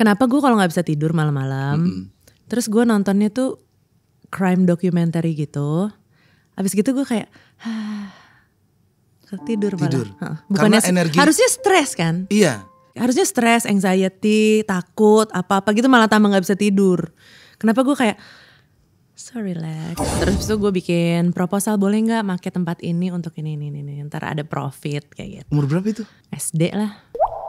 Kenapa gue kalau nggak bisa tidur malam-malam, terus gue nontonnya tuh crime documentary gitu. Abis gitu gue kayak tidur malah. Bukannya Karena energi. harusnya stres kan? Iya. Harusnya stres, anxiety, takut, apa-apa gitu malah tambah gak bisa tidur. Kenapa gue kayak so relax. Terus itu gue bikin proposal, boleh gak make tempat ini untuk ini. Ntar ada profit kayak gitu. Umur berapa itu? SD lah.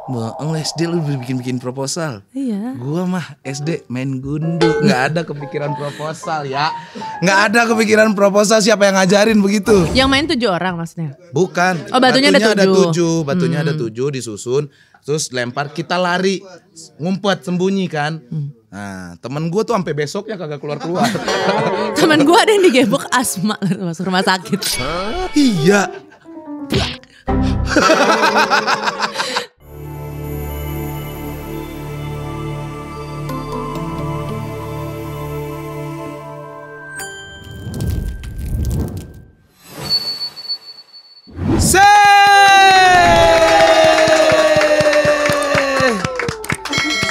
Bohong, SD lu bikin proposal. Iya. Gua mah SD main gundu, nggak ada kepikiran proposal ya. Nggak ada kepikiran proposal, siapa yang ngajarin begitu? Yang main 7 orang maksudnya? Bukan. Oh, batunya ada 7. Batunya ada 7 disusun, terus lempar, kita lari, ngumpet sembunyi kan. Nah, temen gue tuh sampai besoknya kagak keluar. Temen gue ada yang digebok asma masuk rumah sakit. Iya.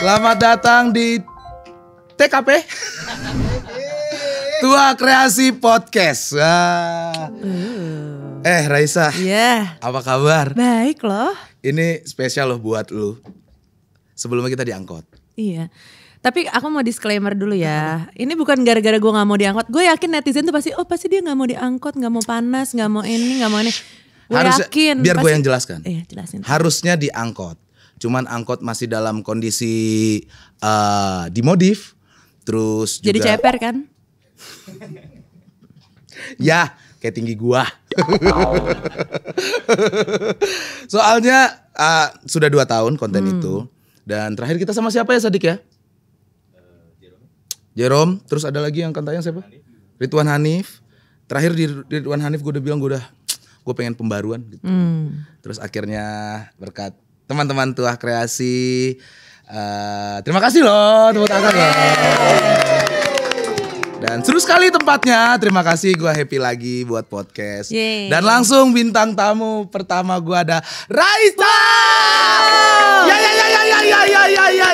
Selamat datang di TKP Tua Kreasi Podcast. Raisa, apa kabar? Baik loh. Ini spesial loh buat lu. Sebelumnya kita diangkut. Iya. Tapi aku mau disclaimer dulu ya. Ini bukan gara-gara gue gak mau diangkut. Gue yakin netizen tuh pasti dia gak mau diangkut, gak mau panas, gak mau ini, gak mau ini. Gue yakin. Biar gue yang jelaskan. Iya, jelasin. Harusnya diangkut. Cuman angkot masih dalam kondisi dimodif. Terus juga. Jadi ceper kan? Ya, kayak tinggi gua. Soalnya sudah 2 tahun konten itu. Dan terakhir kita sama siapa ya, Sadik ya? Jerome. Terus ada lagi yang akan tayang siapa? Ridwan Hanif. Terakhir di Ridwan Hanif gue udah bilang gue pengen pembaruan gitu. Terus akhirnya berkat teman-teman Tua Kreasi, terima kasih loh, tepuk tangan loh. Dan seru sekali tempatnya, terima kasih, gue happy lagi buat podcast. Yeay. Dan langsung bintang tamu pertama gue ada Raisa.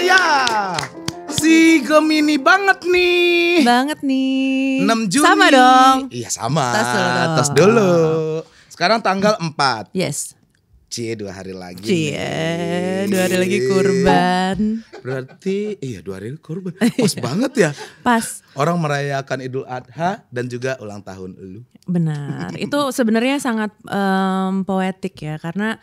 Ya. Si Gemini banget nih. 6 Juni. Sama dong. Iya sama. Tas dulu. Sekarang tanggal 4. Yes. 2 hari lagi. 2 hari lagi kurban. Berarti 2 hari kurban. Pas banget ya. Pas. Orang merayakan Idul Adha dan juga ulang tahun lu. Benar. Itu sebenarnya sangat poetik ya, karena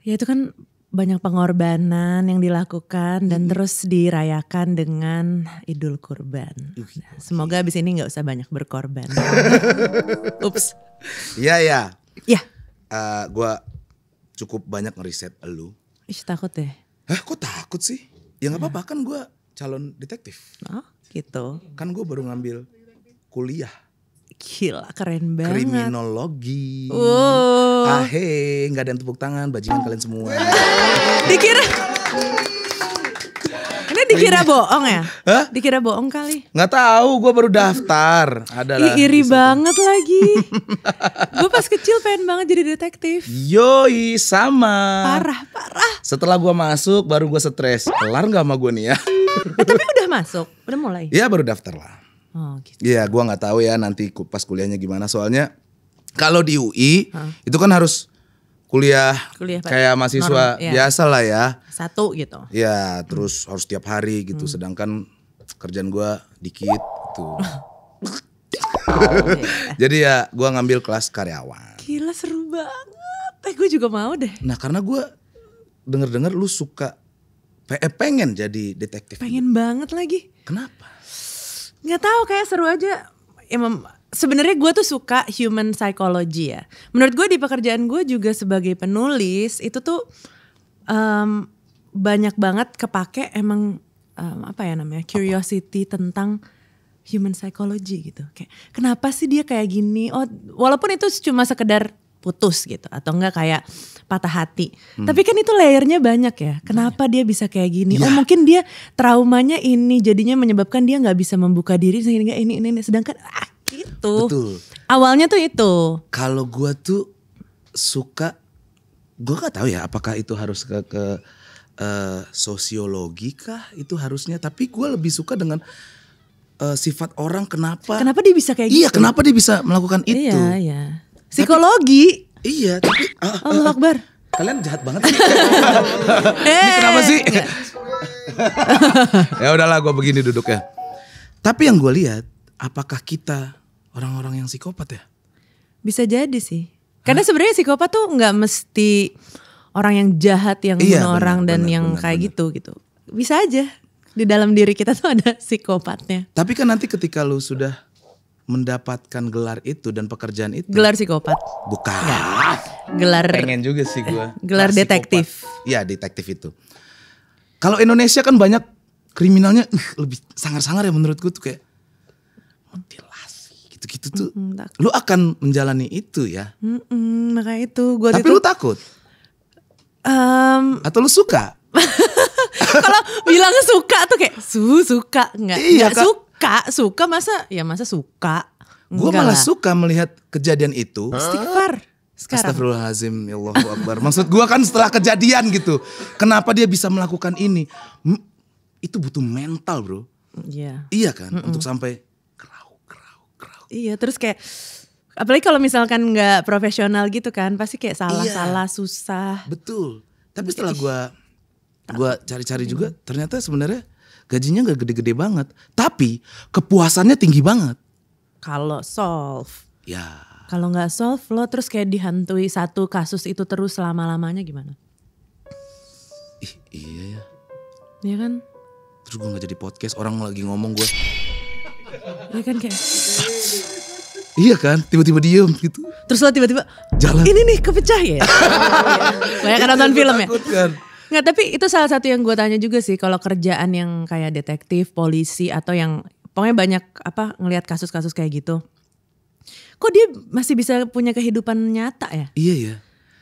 ya itu kan banyak pengorbanan yang dilakukan dan terus dirayakan dengan Idul Kurban. Semoga abis ini nggak usah banyak berkorban. Ups. Iya. Ya. Gue cukup banyak ngeriset elu. Takut deh. Kok takut sih? Ya nggak apa-apa, kan gue calon detektif. Oh gitu. Kan gue baru ngambil kuliah. Gila, keren banget. Kriminologi. Nggak ada yang tepuk tangan, bajingan kalian semua. Dikira bohong ya? Hah? Dikira bohong kali. Nggak tahu, gue baru daftar. Iri banget lagi. Gue pas kecil pengen banget jadi detektif. Yoi, sama. Parah. Setelah gue masuk, baru gue stres. Kelar nggak sama gue nih ya? Tapi udah masuk, udah mulai. Iya, baru daftar lah. Oh gitu. Iya, gue nggak tahu ya nanti pas kuliahnya gimana. Soalnya kalau di UI itu kan harus kuliah kayak mahasiswa biasa lah ya. 1 gitu. Ya, terus harus tiap hari gitu. Sedangkan kerjaan gue dikit gitu. Jadi ya gue ngambil kelas karyawan. Gila, seru banget. Gue juga mau deh. Nah, karena gue denger lu suka pengen jadi detektif. Pengen banget lagi. Kenapa? Nggak tahu, kayak seru aja. Sebenarnya gue tuh suka human psychology ya. Menurut gue di pekerjaan gue juga sebagai penulis itu tuh banyak banget kepake emang curiosity tentang human psychology gitu. Kayak kenapa sih dia kayak gini? Oh, walaupun itu cuma sekedar putus gitu atau enggak kayak patah hati. Tapi kan itu layernya banyak ya. Kenapa dia bisa kayak gini? Ya. Oh, mungkin dia traumanya ini jadinya menyebabkan dia nggak bisa membuka diri sehingga ini. Sedangkan gitu. Betul. Awalnya tuh itu. Kalau gue tuh suka, gue gak tahu ya apakah itu harus ke sosiologi kah itu harusnya. Tapi gue lebih suka dengan sifat orang kenapa Kenapa dia bisa kayak gitu? Iya, kenapa dia bisa melakukan itu? Iya. Psikologi. Iya, tapi Allah Akbar. kalian jahat banget sih. Ini kenapa sih? Ya udahlah, gue begini duduknya. Tapi yang gue lihat, apakah kita orang-orang yang psikopat ya? Bisa jadi sih. Karena sebenarnya psikopat tuh nggak mesti orang yang jahat yang Iya, bunuh orang dan yang kayak gitu. Bisa aja di dalam diri kita tuh ada psikopatnya. Tapi kan nanti ketika lu sudah mendapatkan gelar itu dan pekerjaan itu. Gelar psikopat. Bukan. Gelar Pengen juga sih gue. gelar detektif. Iya, detektif itu. Kalau Indonesia kan banyak kriminalnya lebih sangar-sangar ya menurut gue tuh, kayak mutilasi gitu-gitu tuh. Lu akan menjalani itu ya. Makanya itu gua Tapi lu takut? Atau lu suka? kalau bilang suka tuh kayak suka enggak? Iya, Enggak suka masa suka. Gue malah suka melihat kejadian itu. Istighfar sekarang. Astagfirullahaladzim, ya Allahu Akbar. Maksud gue kan setelah kejadian gitu, kenapa dia bisa melakukan ini? Itu butuh mental, bro. Iya. Iya kan, untuk sampai kerau. Iya, terus kayak apalagi kalau misalkan nggak profesional gitu kan, pasti kayak salah susah. Betul. Tapi setelah gue cari-cari juga, ternyata sebenarnya gajinya nggak gede-gede banget, tapi kepuasannya tinggi banget. Kalau solve. Ya. Kalau nggak solve lo terus kayak dihantui satu kasus itu terus selama-lamanya gimana? Iya ya. Iya kan? Terus gue nggak jadi podcast, orang lagi ngomong gue. Iya kan kayak. Iya kan, tiba-tiba diem gitu. Terus lo tiba-tiba jalan. Ini nih kepecah ya. Banyak kan nonton film ya. Kan. Nggak, tapi itu salah satu yang gue tanya juga sih, kalau kerjaan yang kayak detektif, polisi atau yang pokoknya banyak ngelihat kasus-kasus kayak gitu. Kok dia masih bisa punya kehidupan nyata ya? Iya ya.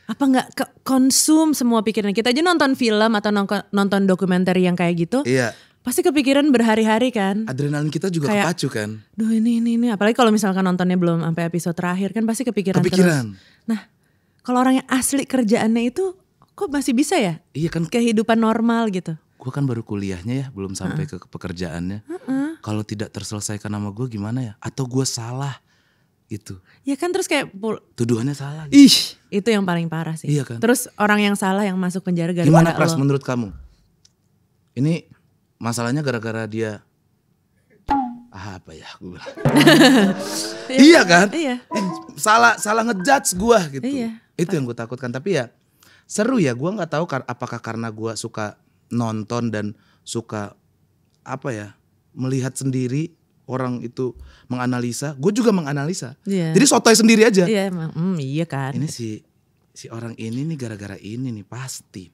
Apa nggak konsum semua pikiran kita aja nonton film atau nonton dokumenter yang kayak gitu? Iya. Pasti kepikiran berhari-hari kan? Adrenalin kita juga kayak, kepacu kan? Duh ini. Apalagi kalau misalkan nontonnya belum sampai episode terakhir kan pasti kepikiran terus. Nah kalau orang yang asli kerjaannya itu kok masih bisa ya? Iya kan. Kehidupan normal gitu. Gue kan baru kuliahnya ya, belum sampai ke pekerjaannya. Kalau tidak terselesaikan sama gue gimana ya? Atau gue salah gitu. Ya kan terus kayak tuduhannya salah. Gitu. Ih, itu yang paling parah sih. Iya kan? Terus orang yang salah yang masuk penjara gara-gara gimana Pras menurut kamu? Ini masalahnya gara-gara dia apa ya gue bilang. Iya kan? Iya. Salah ngejudge gue gitu. Iya. Itu yang gue takutkan. Tapi ya seru ya, gue gak tahu apakah karena gue suka nonton dan suka melihat sendiri orang itu menganalisa, gue juga menganalisa. Yeah. Jadi sotoy sendiri aja. Iya emang, iya kan. Ini si orang ini nih gara-gara ini nih pasti.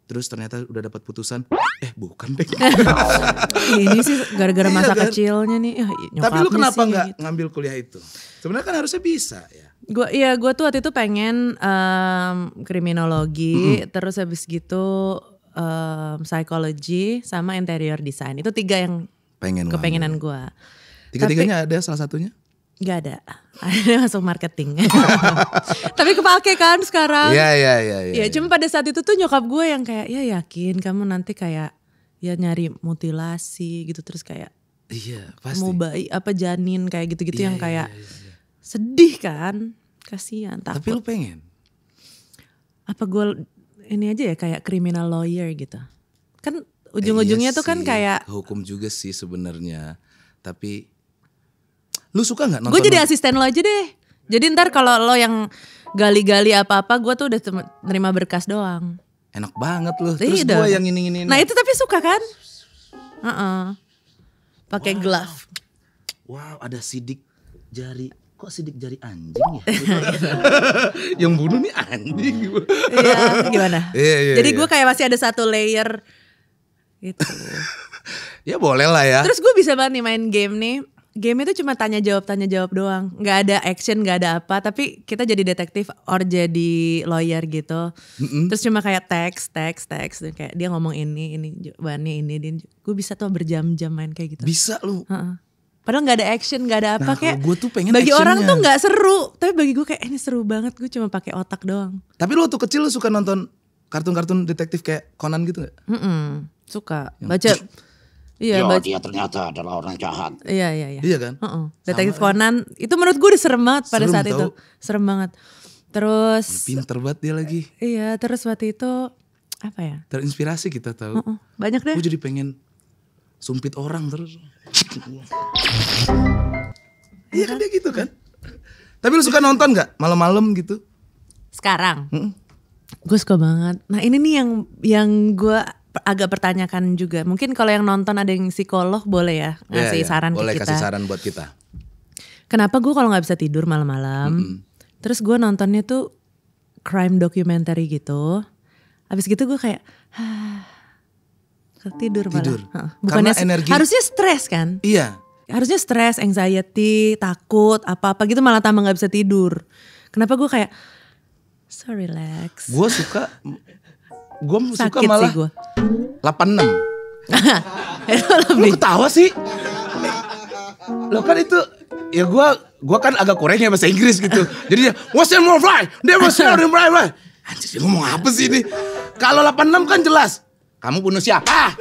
Terus ternyata udah dapat putusan, bukan deh. Ini sih gara-gara masa kecilnya nih. Tapi lu kenapa nggak ngambil kuliah itu? Sebenarnya kan harusnya bisa ya. Gue tuh waktu itu pengen kriminologi, terus habis gitu psychology sama interior design. Itu 3 yang kepengenan gue. 3-3-nya ada salah satunya? Gak ada. Ada masuk marketing. Tapi kepake kan sekarang. Iya. Ya cuma pada saat itu tuh nyokap gue yang kayak ya yakin kamu nanti kayak ya nyari mutilasi gitu, terus kayak iya pasti. Mau bayi janin kayak gitu-gitu yang kayak sedih kan, kasihan. Tapi lu pengen? Apa gue ini aja ya kayak criminal lawyer gitu. Kan ujung-ujungnya tuh kan kayak hukum juga sih sebenarnya. Tapi lu suka nggak nonton? Gue jadi asisten lo aja deh. Jadi ntar kalau lo yang gali-gali apa-apa, gue tuh udah terima berkas doang. Enak banget loh. Terus gue yang ini. Nah itu tapi suka kan? Pakai glove. Wow, ada sidik jari. Kok sidik jari anjing ya? Yang bunuh nih anjing. Iya, gimana? Iya, jadi gue kayak masih ada satu layer gitu. Ya boleh lah ya. Terus gue bisa banget nih main game nih. Game itu cuma tanya jawab doang. Gak ada action, gak ada apa. Tapi kita jadi detektif or jadi lawyer gitu. Terus cuma kayak teks. Kayak dia ngomong ini jawabannya ini. Gue bisa tuh berjam-jam main kayak gitu. Bisa lu. Padahal gak ada action, gak ada apa. Kayak gue tuh pengen bagi actionnya. orang tuh gak seru. Tapi bagi gue kayak ini seru banget. Gue cuma pakai otak doang. Tapi lu waktu kecil lu suka nonton kartun-kartun detektif kayak Conan gitu gak? Suka baca. Iya, dia ternyata adalah orang jahat. Iya. Iya kan? Detektif Conan itu menurut gue udah serem banget pada saat itu. Serem banget. Terus pinter banget dia lagi. Iya, terus waktu itu apa ya? Terinspirasi kita tahu. Banyak deh. Gue jadi pengen sumpit orang terus. Iya kan dia gitu kan. Tapi lu suka nonton gak malam-malam gitu? Sekarang gue suka banget. Nah ini nih yang gue agak pertanyakan juga. Mungkin kalau yang nonton ada yang psikolog boleh ya ngasih saran boleh ke kita. Boleh kasih saran buat kita. Kenapa gue kalau gak bisa tidur malam-malam, terus gue nontonnya tuh crime documentary gitu. Habis gitu gue kayak tidur malah. Bukannya energi. Harusnya stres kan? Iya. Harusnya stres, anxiety, takut, apa-apa gitu malah tambah gak bisa tidur. Kenapa gue kayak so relax. Gue suka Sakit malah sih gue. 86. Lu ketawa sih? Lo kan itu ya gue kan agak kurang ya bahasa Inggris gitu. Jadi dia what's that more fly? Dia was shouting fly. Anjir dia ngomong apa sih ini? Kalau 86 kan jelas. Kamu bunuh siapa?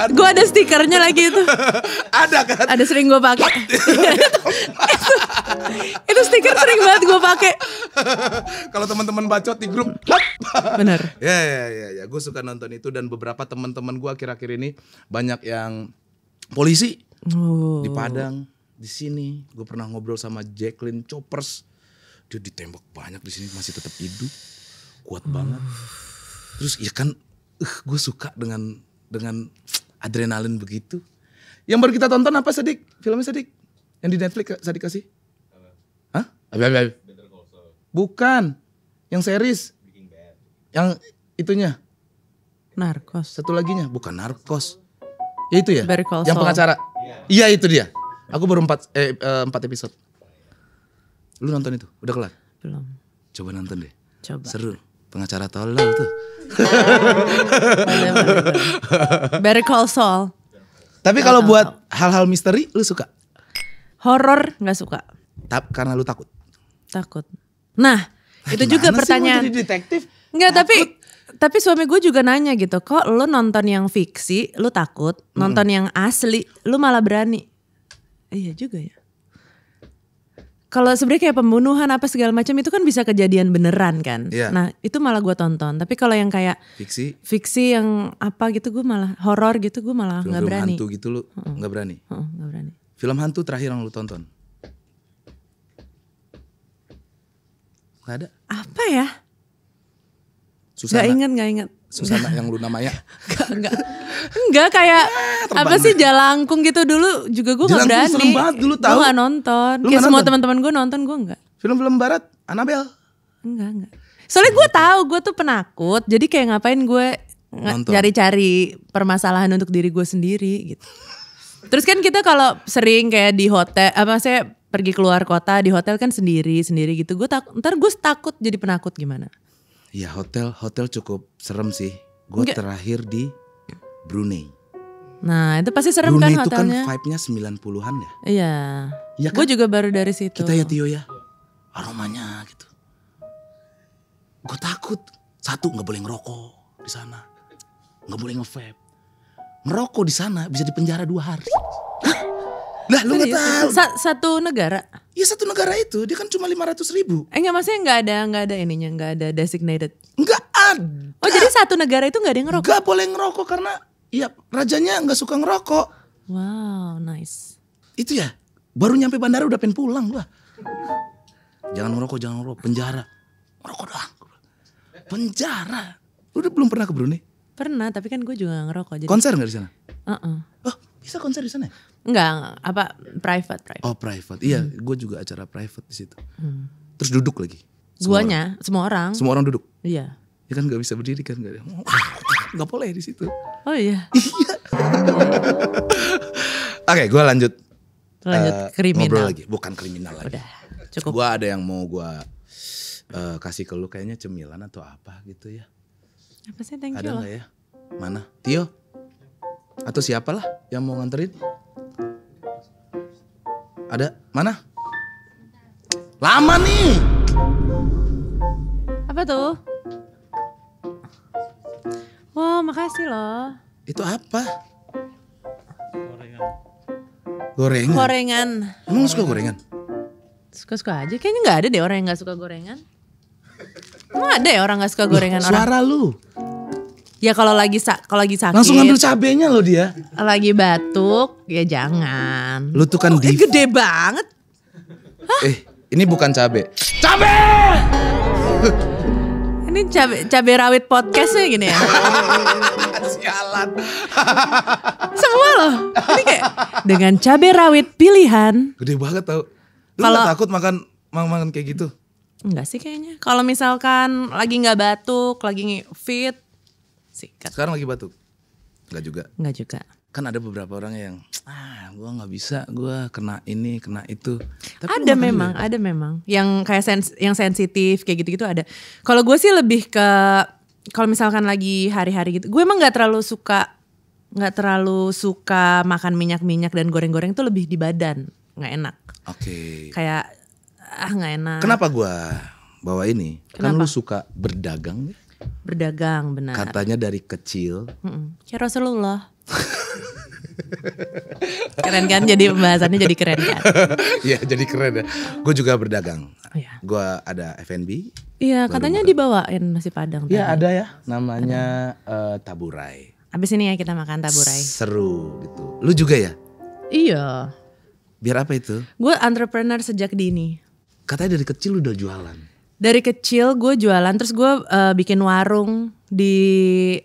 Gue ada stikernya lagi itu. Ada kan? Ada sering gue pakai. itu stiker sering banget gue pakai. Kalau teman-teman bacot di grup. Bener. Ya. Gue suka nonton itu dan beberapa teman-teman gue akhir-akhir ini banyak yang polisi di Padang, di sini. Gue pernah ngobrol sama Jacqueline Choppers. Dia ditembak banyak di sini masih tetap hidup. Kuat banget. Terus ya kan gue suka dengan adrenalin begitu. Yang baru kita tonton apa Sadik? Filmnya Sadik? Yang di Netflix Sadik kasih? Hah? Bukan. Yang series. Yang itunya. Narkos. Satu laginya bukan Narkos. Ya itu ya? Yang Saul. pengacara. Iya itu dia. Aku baru 4 episode. Lu nonton itu? Udah kelar? Belum. Coba nonton deh. Coba. Seru. Pengacara tolol tuh. Boleh. Better Call Saul. Tapi kalau buat hal-hal misteri lu suka? Horor gak suka. Karena lu takut? Takut. Nah itu juga pertanyaan. Sih, mau jadi detektif? Enggak tapi suami gue juga nanya gitu. Kok lu nonton yang fiksi lu takut. Nonton yang asli lu malah berani. Iya juga ya. Kalau sebenarnya kayak pembunuhan apa segala macam itu kan bisa kejadian beneran kan. Yeah. Nah itu malah gue tonton. Tapi kalau yang kayak fiksi yang apa gitu gue malah horor gitu gue malah nggak berani. Film hantu gitu lu nggak berani. Nggak berani. Film hantu terakhir yang lu tonton? Gak ada. Apa ya? Susana. Gak inget. Susana yang Luna Maya. Enggak kayak apa sih Jalangkung gitu dulu juga gue nggak berani. Serem banget dulu tahu. Gue nggak nonton. Kayak semua teman-teman gue nonton gue nggak. Film-film barat, Annabelle. Enggak. Soalnya gue tahu gue tuh penakut. Jadi kayak ngapain gue cari-cari permasalahan untuk diri gue sendiri gitu. Terus kan kita kalau sering kayak di hotel, saya pergi keluar kota di hotel kan sendiri gitu. Ntar gue takut jadi penakut gimana? Ya hotel cukup serem sih. Gue terakhir di Brunei. Nah itu pasti serem Brunei kan hotelnya. Brunei itu kan vibe-nya 90-an ya. Iya. Ya kan? Gue juga baru dari situ. Kita ya Tio ya. Aromanya gitu. Gue takut. Satu gak boleh ngerokok di sana. Gak boleh nge-vape. Ngerokok di sana bisa dipenjara 2 hari. Lah lu gak tahu. Satu negara? Iya satu negara itu. Dia kan cuma 500.000. Enggak maksudnya gak ada ininya. Gak ada designated. Enggak ada. Oh jadi satu negara itu gak ada yang ngerokok? Gak boleh ngerokok karena ya rajanya gak suka ngerokok. Wow nice. Itu ya. Baru nyampe bandara udah pengen pulang gua. Jangan ngerokok. Penjara. Ngerokok doang. Penjara. Lu udah belum pernah ke Brunei? Pernah tapi kan gue juga gak ngerokok. Jadi... Konser gak di sana? Oh bisa konser di sana? Enggak, apa private. Oh private, iya, gue juga acara private di situ. Terus duduk lagi. Semua orang. Semua orang duduk. Iya. Ya kan nggak bisa berdiri kan, nggak boleh di situ. Oh iya. Iya. Oke, gue lanjut kriminal. Ngobrol lagi, bukan kriminal lagi. Udah, cukup. Gue ada yang mau gue kasih ke lu kayaknya cemilan atau apa gitu ya. Apa sih thank you ada lah. nggak ya? Mana? Tio? Atau siapalah yang mau nganterin? Ada? Mana? Lama nih. Apa tuh? Wah, makasih loh. Itu apa? Gorengan. Gorengan. Emang lu suka gorengan? Suka-suka aja. Kayaknya gak ada deh orang yang gak suka gorengan. Emang ada ya orang gak suka gorengan? Suara lu. Ya kalau lagi sakit. Langsung ngambil cabenya loh dia. Lagi batuk, ya jangan. Lu tuh kan gede banget. Ini bukan cabe. Cabe! Ini cabe rawit podcastnya gini ya. Sialan. Semua loh. Ini kayak dengan cabe rawit pilihan. Gede banget tau. Lu Kalau- gak takut makan kayak gitu? Enggak sih kayaknya. Kalau misalkan lagi gak batuk, lagi fit, sikat. Sekarang lagi batuk? Enggak juga. Enggak juga. Kan ada beberapa orang yang gue nggak bisa, gue kena ini kena itu. Tapi Ada memang yang kayak yang sensitif kayak gitu-gitu ada. Kalau gue sih lebih ke kalau misalkan lagi hari-hari gitu, gue emang nggak terlalu suka makan minyak-minyak dan goreng-goreng tuh lebih di badan, nggak enak. Oke. Kayak nggak enak. Kenapa gue bawa ini? Kan Kenapa? lu suka berdagang ya? Berdagang benar. Katanya dari kecil. Kayak Rasulullah. Keren kan, jadi pembahasannya jadi keren kan. Iya jadi keren ya. Gue juga berdagang. Iya. Gue ada F&B. Iya, katanya dibawain nasi Padang tadi. Iya ada ya. Namanya taburai. Abis ini ya kita makan taburai. Seru gitu. Lu juga ya? Iya. Biar apa itu? Gue entrepreneur sejak dini. Katanya dari kecil lu udah jualan. Dari kecil gue jualan, terus gue bikin warung di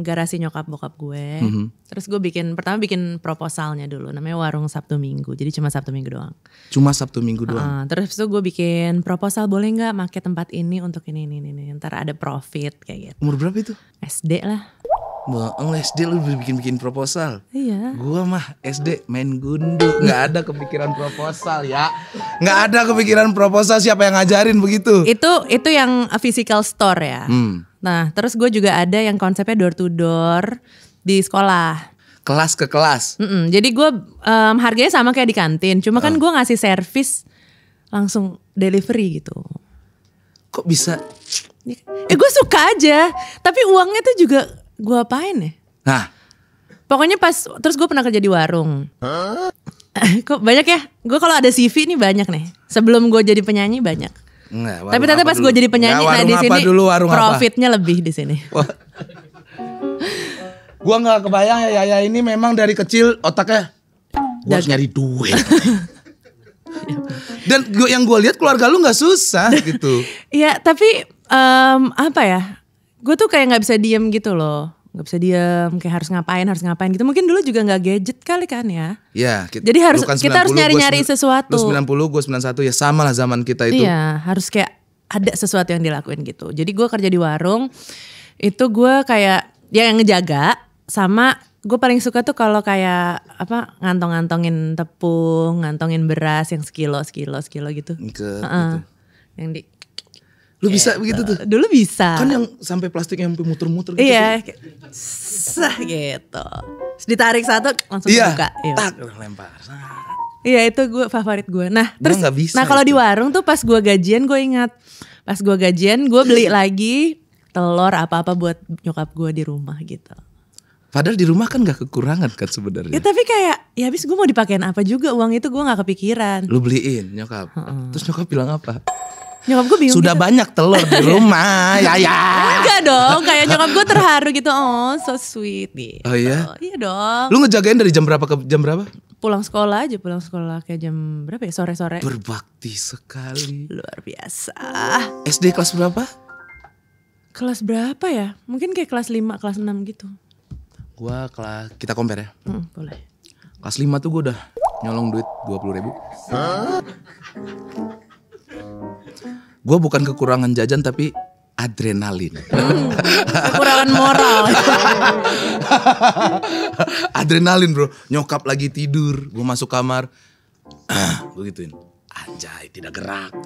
garasi nyokap bokap gue. Terus gue pertama bikin proposalnya dulu, namanya Warung Sabtu Minggu. Jadi cuma Sabtu Minggu doang. Cuma Sabtu Minggu doang? Terus itu gue bikin proposal, boleh gak pakai tempat ini untuk ini. Ntar ada profit kayak gitu. Umur berapa itu? SD lah. Bohong SD lu bikin proposal. Iya. Gua mah SD main gundu, nggak ada kepikiran proposal ya, nggak ada kepikiran proposal, siapa yang ngajarin begitu? Itu yang physical store ya. Nah terus gue juga ada yang konsepnya door to door di sekolah. Kelas ke kelas. Jadi gue harganya sama kayak di kantin, cuma kan gue ngasih servis langsung delivery gitu. Kok bisa? Gue suka aja, tapi uangnya tuh juga gue apain ya? Nah, Pokoknya terus gue pernah kerja di warung. Kok banyak ya? Gue kalau ada CV nih banyak nih. Sebelum gue jadi penyanyi banyak. enggak, Tapi ternyata pas gue jadi penyanyi, nah di sini profitnya lebih di sini. Gua nggak kebayang ya Yaya ini memang dari kecil otaknya gua harus nyari duit. Dan yang gue lihat keluarga lu nggak susah gitu. Iya, tapi apa ya? Gue tuh kayak nggak bisa diem gitu loh, nggak bisa diem, kayak harus ngapain gitu. Mungkin dulu juga nggak gadget kali kan ya? Iya. Jadi kita harus nyari-nyari sesuatu. Lu 90, gue 91 ya sama lah zaman kita itu. Iya, harus kayak ada sesuatu yang dilakuin gitu. Jadi gue kerja di warung, itu gue kayak ya yang ngejaga, sama gue paling suka tuh kalau kayak apa ngantong-ngantongin tepung, ngantongin beras yang sekilo gitu. Gitu. Yang di Lu bisa begitu tuh? Dulu bisa. Kan yang sampai plastik yang muter-muter gitu. Iya, kayak sah gitu. Terus ditarik satu langsung Iya, buka. Iya. tak lempar. Iya itu gue favorit gue. Nah Gua terus, nggak bisa nah kalau itu. di warung tuh pas gue gajian gue ingat, pas gue gajian gue beli lagi telur apa-apa buat nyokap gue di rumah gitu. Padahal di rumah kan gak kekurangan kan sebenarnya. Ya tapi kayak ya habis gue mau dipakein apa juga uang itu gue nggak kepikiran. Lu beliin nyokap. Terus nyokap bilang apa? Nyokap gue bingung. Sudah gitu. banyak telur di rumah, ya. Enggak dong, kayak nyokap gue terharu gitu. Oh so sweet gitu. Oh iya? Iya dong. Lu ngejagain dari jam berapa ke jam berapa? Pulang sekolah kayak jam berapa ya, sore-sore. Berbakti sekali. Luar biasa. SD kelas berapa? Kelas berapa ya? Mungkin kayak kelas 5, kelas 6 gitu. Gua kita compare ya. Boleh. Kelas 5 tuh gue udah nyolong duit 20.000. Gue bukan kekurangan jajan tapi adrenalin. Kekurangan moral. Adrenalin bro. Nyokap lagi tidur, gue masuk kamar, gue gituin. Anjay tidak gerak.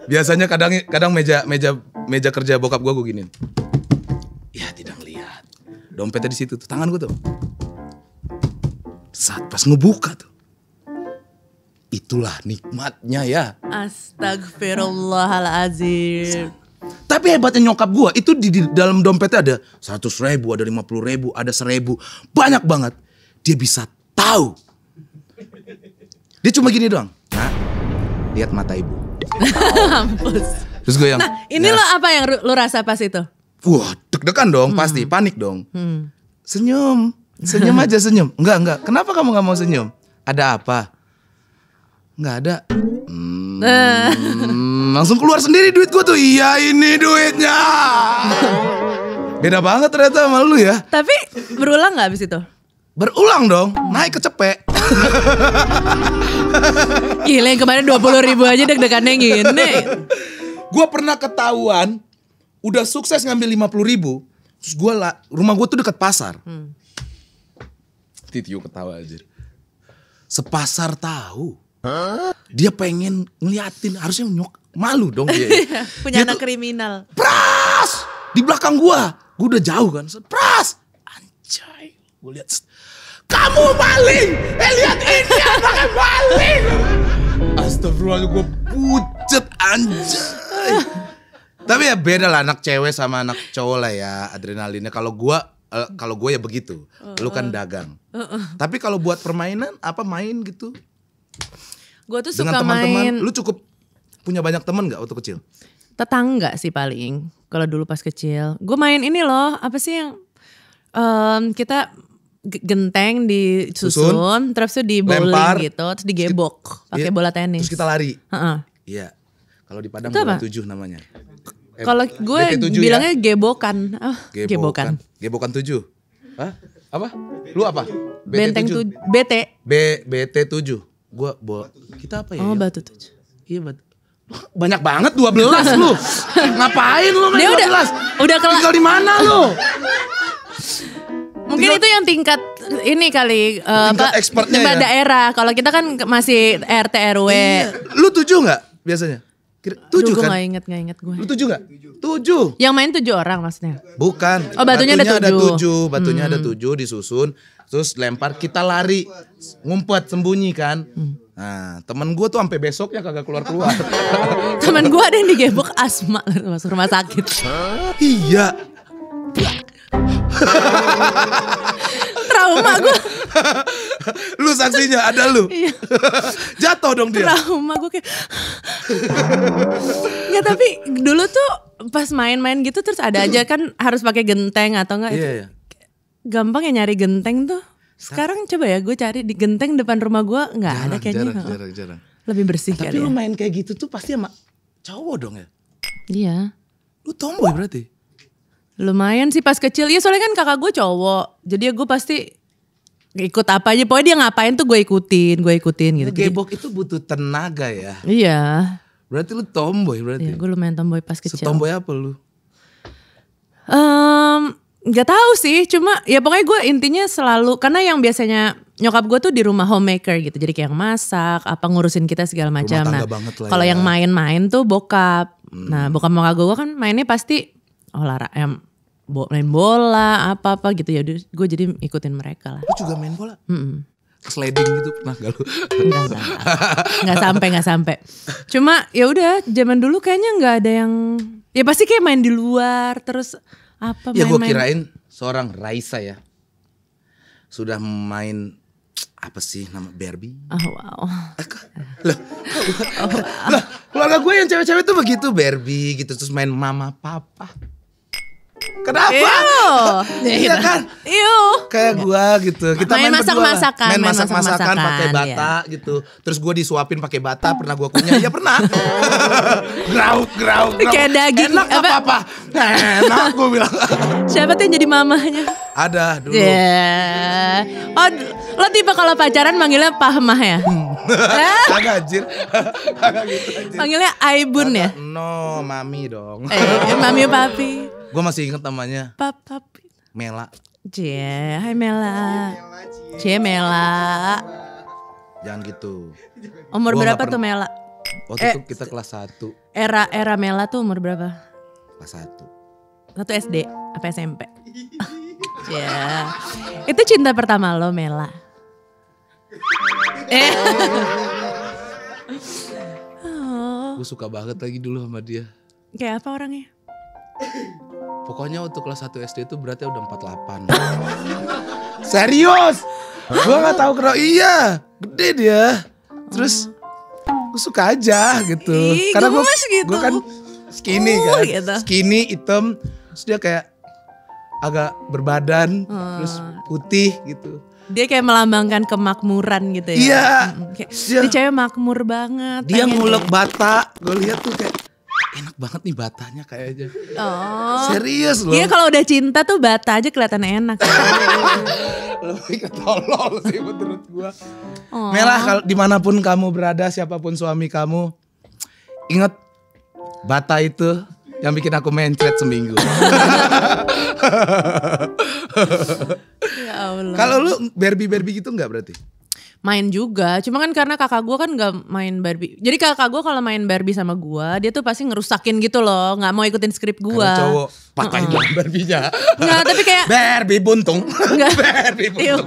Biasanya kadang meja kerja bokap gue giniin. Ya tidak lihat. Dompetnya di situ tuh, tangan gue tuh. Saat pas ngebuka tuh, Itulah nikmatnya ya. Astagfirullahalazim. Tapi hebatnya nyokap gue itu di dalam dompetnya ada 100.000, ada 50.000, ada 1.000. Banyak banget. Dia bisa tahu. Dia cuma gini doang. Nah, lihat mata ibu. Mampus. Terus gue yang. Nah ini lo apa yang lo rasa pas itu? Wah deg-degan dong pasti, panik dong. Senyum aja senyum. Enggak. Kenapa kamu gak mau senyum? Ada apa? Enggak ada. Langsung keluar sendiri duit gue tuh. Iya ini duitnya. Beda banget ternyata sama lu ya. Tapi berulang gak abis itu? Berulang dong, naik ke cepek. Gila yang kemarin 20.000 aja deg-degannya gini. Gue pernah ketahuan, udah sukses ngambil 50.000. Terus rumah gue tuh dekat pasar. Titio ketawa aja. Sepasar tahu. Dia pengen ngeliatin, harusnya malu dong dia. Punya dia anak kriminal. Pras! Di belakang gue udah jauh kan. Pras! Anjay, gue lihat. Kamu maling! Lihat ini anaknya maling! Astagfirullah, gue pucet anjay. Tapi ya beda lah anak cewek sama anak cowok lah ya adrenalinnya. Kalau gue ya begitu. Lu kan dagang. Tapi kalau buat permainan main gitu? Gue tuh dengan suka teman-teman, main. lu cukup punya banyak teman gak waktu kecil? Tetangga sih paling. Kalau dulu pas kecil. Gue main ini loh. Apa sih yang kita genteng disusun. Terus tuh di bowling lempar, gitu. Terus digebok. Pakai bola tenis. Terus kita lari. Iya. Kalau di Padang bola 7 namanya. Kalau gue BT7 bilangnya ya? gebokan. Gebokan. Gebokan 7. Hah? Apa? Lu apa? Benteng BT7. BT7. Gua kita apa ya? Oh, batu 7. Iya batu. Banyak banget 12 lu. Ngapain lu main 12? Udah kelas. Tinggal di mana lu? Mungkin itu yang tingkat ini kali tingkat expertnya ya? daerah. Kalau kita kan masih RT RW. Iya. Lu 7 enggak biasanya? 7 kan? Gue gak inget gue. Lu 7 enggak? 7. Yang main 7 orang maksudnya? Bukan. Oh batunya ada 7. Batunya ada 7 disusun. Terus lempar, kita lari. Ngumpet sembunyi kan. Nah temen gue tuh sampai besoknya kagak keluar-keluar. Temen gue ada yang digebok asma masuk rumah sakit. Iya. Trauma gue. Lu saksinya, ada lu. Iya. Jatuh dong dia. Trauma gue kayak. Nggak, tapi dulu tuh pas main-main gitu terus ada aja kan harus pakai genteng atau enggak. Iya. Gampang ya nyari genteng tuh. Sekarang coba ya gue cari di genteng depan rumah gue nggak ada kayaknya. Jarang. Lebih bersih Tapi kali lu ya. main kayak gitu tuh pasti sama cowok dong ya? Iya. Lu tomboy berarti? Lumayan sih pas kecil. Ya soalnya kan kakak gue cowok. Jadi gue pasti ikut apa aja. Pokoknya dia ngapain tuh gue ikutin gitu. Gebok itu butuh tenaga ya? Iya. Berarti lu tomboy berarti? Iya, gue lumayan tomboy pas kecil. Setomboy apa lu? Gak tahu sih, cuma ya pokoknya gue intinya selalu karena yang biasanya nyokap gue tuh di rumah homemaker gitu, jadi kayak yang masak, apa ngurusin kita segala macam. Nah, kalau yang main-main tuh bokap. Nah, bokap nyokap gue kan mainnya pasti olahraga, main bola, apa gitu ya. Gue jadi ikutin mereka lah. Lu juga main bola? Sliding gitu pernah gak lu? Nggak sampai. Cuma ya udah, zaman dulu kayaknya nggak ada yang, ya pasti kayak main di luar terus. Apa ya gue kirain seorang Raisa ya sudah main apa sih nama Barbie. Oh wow. Loh, keluarga gue yang cewek-cewek tuh begitu Barbie gitu terus main mama papa. Kenapa? Iya kan? Kayak gue gitu. Kita main masak-masakan. Main masak-masakan pakai bata gitu. Terus gue disuapin pakai bata. Pernah gue kunyah? Ya pernah. Grauk. Kayak daging. Enak apa? Enak gue bilang. Siapa tuh yang jadi mamahnya? Ada dulu. Yeah. Oh, lo tipe kalau pacaran manggilnya Pahmah ya? Agak anjir. Agak gitu anjir. Manggilnya Aibun ya? No, mami dong. Mami papi. Gue masih inget namanya. Papi. Mela. Hai Mela. Mela. Jangan gitu. Umur berapa tuh Mela? Waktu itu kita kelas 1. Era Mela tuh umur berapa? Kelas 1. Satu SD apa SMP? Itu cinta pertama lo Mela? Oh. Gue suka banget lagi dulu sama dia. Kayak apa orangnya? Pokoknya waktu kelas 1 SD itu berarti udah 48. Serius? Gue gak tahu kenapa. Iya, gede dia. Terus gue suka aja gitu. Ih, karena gemes gitu. gue kan skinny kan. Gitu. Skinny, hitam. Terus dia kayak agak berbadan. Terus putih gitu. Dia kayak melambangkan kemakmuran gitu ya. Iya. Kayak, Dia- ini cewek makmur banget. Dia pengen ngulek deh. bata. Gue lihat tuh kayak enak banget nih batanya kayaknya. Oh. Serius loh. Iya kalau udah cinta tuh bata aja kelihatan enak. Lebih ketolol sih menurut gua. Oh. Melah, kalau dimanapun kamu berada, siapapun suami kamu, ingat bata itu yang bikin aku mencret seminggu. Ya Allah. Kalau lu Barbie gitu nggak berarti? Main juga, cuma kan karena kakak gue kan gak main Barbie. Jadi kakak gue kalau main Barbie sama gue, dia tuh pasti ngerusakin gitu loh, nggak mau ikutin skrip gue. Karena cowok patahin dong Barbie-nya. Nggak, tapi kayak Barbie buntung. Nggak. Barbie buntung.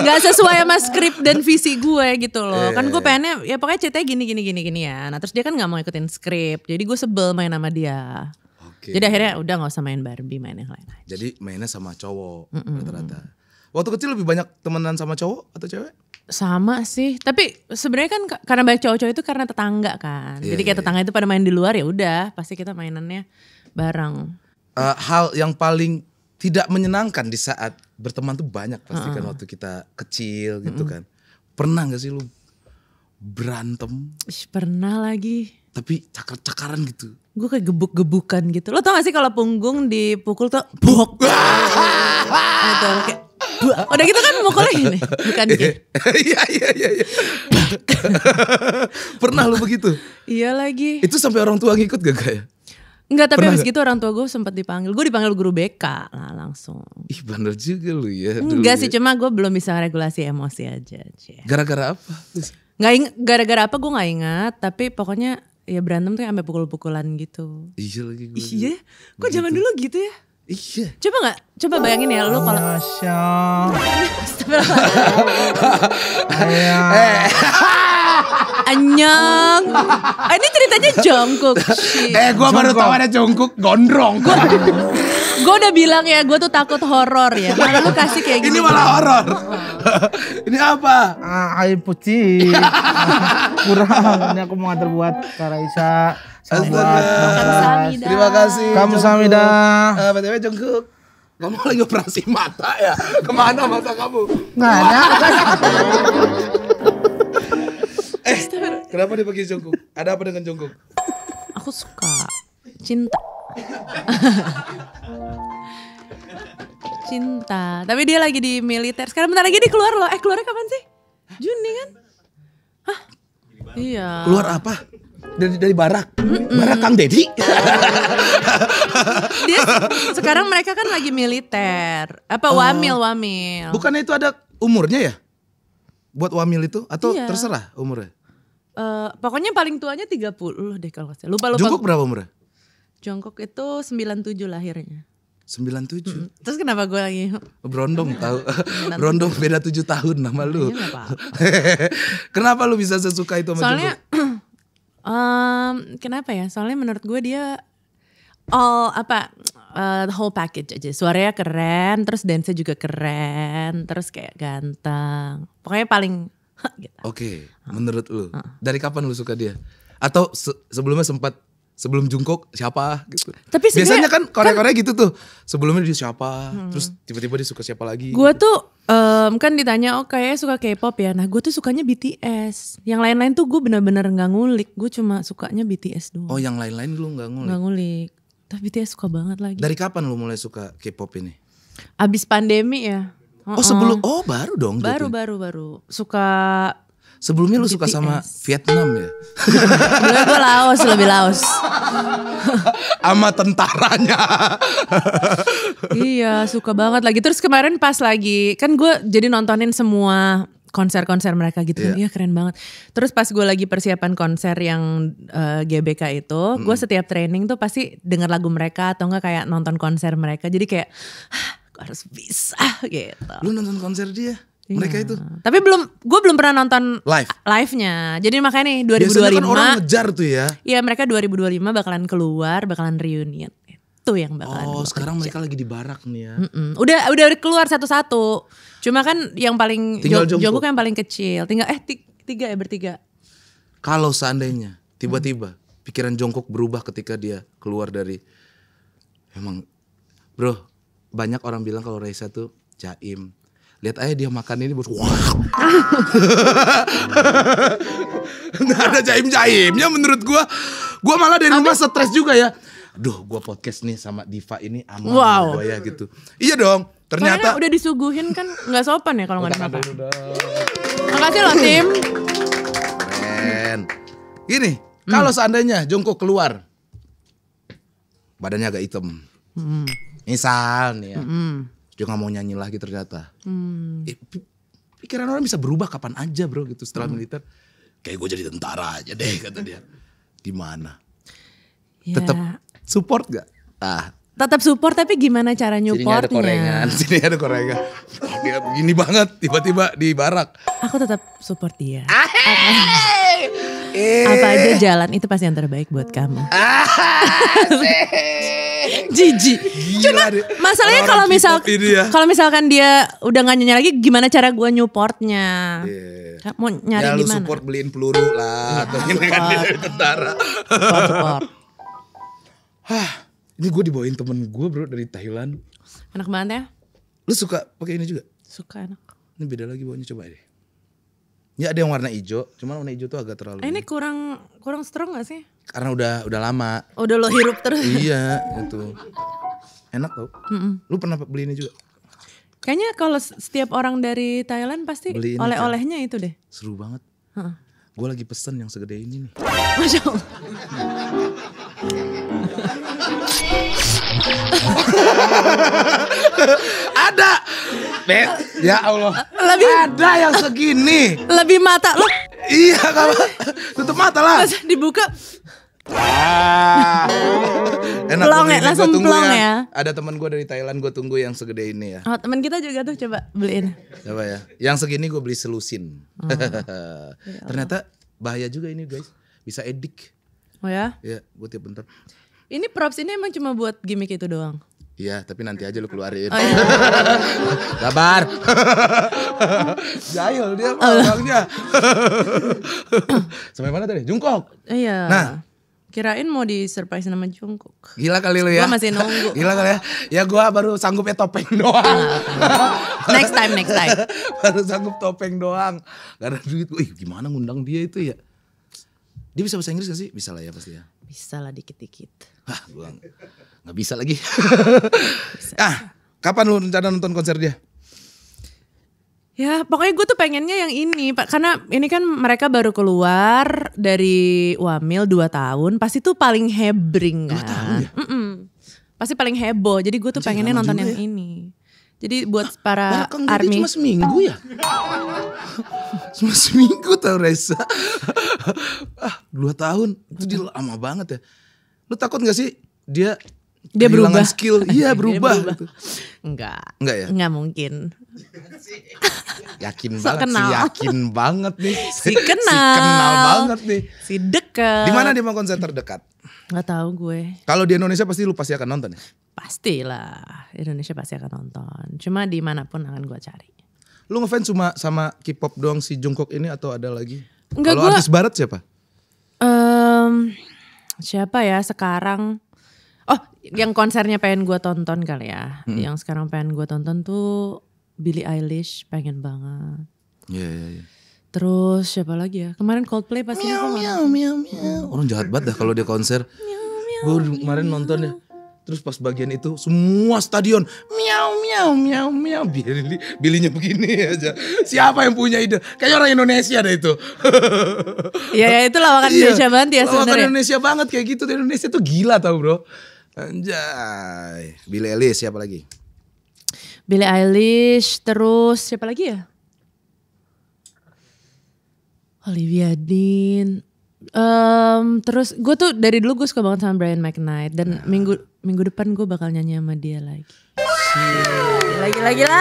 nggak sesuai sama skrip dan visi gue gitu loh. Iya, Kan gue iya. pengennya ya pokoknya ceritanya gini ya. Nah terus dia kan nggak mau ikutin skrip, jadi gue sebel main sama dia. Oke. Jadi akhirnya udah nggak usah main Barbie, main yang lain aja. Jadi mainnya sama cowok rata-rata. Waktu kecil lebih banyak temenan sama cowok atau cewek? Sama sih, tapi sebenarnya kan karena banyak cowok-cowok itu karena tetangga kan. Iya, Jadi kayak iya, tetangga itu pada main di luar ya udah, pasti kita mainannya bareng. Hal yang paling tidak menyenangkan di saat berteman tuh banyak pasti kan waktu kita kecil gitu kan. Pernah gak sih lu berantem Ih, pernah lagi. tapi cakar-cakaran gitu? Gue kayak gebuk-gebukan gitu. Lo tau gak sih kalau punggung dipukul tuh bok. Gitu, kayak buak. Udah gitu kan mukulnya gini, bukan gini. Iya. Pernah lu begitu? Iya lagi. Itu sampai orang tua ngikut gak kayak? Enggak, tapi Pernah abis nggak? gitu orang tua gue sempat dipanggil. Gue dipanggil guru BK lah langsung. Ih bandel juga lu ya. dulu Enggak ya. sih, cuma gue belum bisa regulasi emosi aja. Cie. Gara-gara apa? Nggak ingat, gara-gara apa gue nggak ingat. Tapi pokoknya ya berantem tuh sampai pukul-pukulan gitu. Iya lagi gue. Iya, kok zaman dulu gitu ya? Iya. Coba bayangin ya lu kalau Anyang. Ini ceritanya Jungkook. Gue baru tahu ada Jungkook gondrong. Gue udah bilang ya, gue tuh takut horor ya. Malah lu kasih kayak Ini gini. malah horor. Ini apa? Air putih. Kurang. Ini aku mau antar buat Kak Raisa. Sama buat Bang Pras. Kamsahamnida. Terima kasih. Kamsahamnida. BTW Jungkook, kamu lagi operasi mata ya? Kemana mata kamu? Nggak ada. Kenapa dipakai Jungkook? Ada apa dengan Jungkook? Aku suka cinta. Cinta. Tapi dia lagi di militer. Sekarang bentar lagi dia keluar loh. Keluarnya kapan sih? Juni kan? Hah? Iya. Keluar apa? Dari barak. Barak Kang Deddy. Dia sekarang mereka kan lagi militer. Apa wamil. Bukannya itu ada umurnya ya? Buat wamil itu atau Iya. terserah umurnya? Pokoknya paling tuanya 30 deh kalau nggak salah. Lupa. Jungkook berapa umurnya? Jungkook itu 97 lahirnya. 97. Terus kenapa gue lagi? Berondong tahu. Berondong beda 7 tahun nama lu. Iya, nggak apa-apa. Kenapa lu bisa sesuka itu sama Soalnya Jungkook? kenapa ya? Soalnya menurut gue dia the whole package aja. Suaranya keren, terus dance-nya juga keren, terus kayak ganteng. Pokoknya paling gitu. Oke, menurut lu dari kapan lu suka dia? Atau sebelumnya sempat sebelum Jungkook siapa gitu? Tapi sebenarnya biasanya kan Korea-Korea gitu tuh. Sebelumnya dia siapa, terus tiba-tiba dia suka siapa lagi? Gue tuh kan ditanya kayaknya suka K-pop ya. Nah gue tuh sukanya BTS. Yang lain-lain tuh gue bener-bener gak ngulik. Gue cuma sukanya BTS doang. Oh, yang lain-lain lu nggak ngulik. Gak ngulik. Tapi BTS suka banget lagi. Dari kapan lu mulai suka K-pop ini? Abis pandemi ya. Oh, sebelum baru dong. Baru. Suka. Sebelumnya lu suka sama BTS. Vietnam ya? Dulu gue lebih Laos. Sama tentaranya. Iya suka banget lagi. Terus kemarin pas lagi. Kan gue jadi nontonin semua konser-konser mereka gitu kan. Iya keren banget. Terus pas gue lagi persiapan konser yang GBK itu. Gue setiap training tuh pasti denger lagu mereka. Atau enggak kayak nonton konser mereka. Jadi kayak gue harus bisa gitu. Lu nonton konser dia? Mereka itu. Tapi gue belum pernah nonton Live. live-nya. Jadi makanya nih Biasanya 2025. kan orang ngejar tuh ya. Iya mereka 2025 bakalan keluar, bakalan reunion. Itu yang bakalan. Oh gua sekarang kerja. mereka lagi di barak nih ya. Udah keluar satu-satu. Cuma kan yang paling Tinggal Jungkook yang paling kecil. Tinggal tiga ya bertiga. Kalau seandainya tiba-tiba pikiran Jungkook berubah ketika dia keluar dari, emang bro, banyak orang bilang kalau Raisa tuh jaim. Lihat aja dia makan ini, wow. Nggak ada jaim-jaimnya menurut gua. Gua malah dari rumah stres juga ya. Aduh, gua podcast nih sama Diva ini aman gua ya gitu. Iya dong. Ternyata udah disuguhin kan nggak sopan ya kalau nggak dimakan. Makasih loh tim. Keren. Gini, kalau seandainya Jungkook keluar, badannya agak hitam. Misal nih ya, dia nggak mau nyanyi lagi ternyata. Pikiran orang bisa berubah kapan aja bro gitu setelah militer. Kayak gue jadi tentara aja deh kata dia. Gimana? Ya, Tetap support gak? tetap support tapi gimana cara nyuportnya? Sini ada korengan. Dia begini banget tiba-tiba di barak. Aku tetap support dia. Apa aja jalan itu pasti yang terbaik buat kamu. Jijik. Cuma masalahnya kalau misalkan dia udah gak nyanyi lagi, gimana cara gue nyuportnya? Mau nyari Ya lu gimana? support beliin peluru lah. Atau gini kan dia dari tentara. Support. Ini gue dibawain temen gue bro dari Thailand. Enak banget ya? Lu suka pakai ini juga? Suka enak. Ini beda lagi bawanya, coba deh. Ya ada yang warna hijau, cuman warna hijau tuh agak terlalu. Ini kurang strong gak sih? Karena udah lama. Udah lo hirup terus. Iya itu. Enak tau. Lu pernah beli ini juga? Kayaknya kalau setiap orang dari Thailand pasti Beli ini, oleh-olehnya itu deh. Seru banget. Gue lagi pesen yang segede ini nih. Masya Allah. Ada. Ya Allah. Ada yang segini. Lebih mata lo. Iya kalau tutup mata lah. Pas dibuka. Enak Plong gua ya, beli, langsung gua tunggu plong ya. Ada teman gue dari Thailand, gue tunggu yang segede ini ya. Oh teman kita juga tuh coba beliin. Coba ya. Yang segini gue beli selusin. Ternyata bahaya juga ini guys. Bisa edik. Oh ya? Ya, gue tiap bentar. Ini props ini emang cuma buat gimmick itu doang. Iya, tapi nanti aja lu keluarin. Oh, iya. Sabar. Jahil dia orangnya. Sampai mana tadi? Jungkook. Iya. Nah. Kirain mau di surprise nama Jungkook. Gila kali lu ya. Gua masih nunggu. Gila kali ya. Ya gue baru sanggupnya topeng doang. Next time. Baru sanggup topeng doang. Karena duit gue, gimana ngundang dia itu ya. Dia bisa bahasa Inggris gak sih? Bisa lah ya pasti ya. Bisa lah dikit-dikit. Gue gak bisa lagi. Kapan lu rencana nonton konser dia? Ya pokoknya gue tuh pengennya yang ini Pak. Karena ini kan mereka baru keluar dari Wamil 2 tahun. Pasti tuh paling hebring kan. 2 tahun ya? Pasti paling heboh. Jadi gue tuh pengennya nonton yang ini. Jadi buat para army. Cuma seminggu ya? Cuma seminggu tau Reza. 2 tahun. Itu dia lama banget ya. Lu takut gak sih dia berubah skill? Iya berubah. Gitu. Enggak ya? Enggak mungkin. Yakin So banget kenal. sih, yakin banget nih. Si kenal. Si kenal banget nih. Si deket. Di mana dia mau konser terdekat? Nggak tahu gue. Kalau di Indonesia pasti lu pasti akan nonton ya? Pastilah Indonesia pasti akan nonton. Cuma dimanapun akan gue cari. Lu ngefans cuma sama K-pop doang si Jungkook ini atau ada lagi? Enggak, kalau artis barat siapa? Siapa ya sekarang? Oh, yang konsernya pengen gue tonton kali ya. Yang sekarang pengen gue tonton tuh Billie Eilish, pengen banget. Iya. Terus siapa lagi ya? Kemarin Coldplay pasti. Miau. Orang jahat banget dah kalau dia konser. Gue kemarin nonton ya. Terus pas bagian itu semua stadion miau. Bilinya begini aja. Siapa yang punya ide? Kayak orang Indonesia deh itu. Ya itu lawakan Indonesia banget ya Lawakan sebenarnya. Indonesia banget kayak gitu. Indonesia tuh gila tau bro. Anjay. Billie Eilish siapa lagi? Billie Eilish, terus siapa lagi ya? Olivia Dean. Terus gue tuh dari dulu gue suka banget sama Brian McKnight dan minggu depan gue bakal nyanyi sama dia lagi. Gila.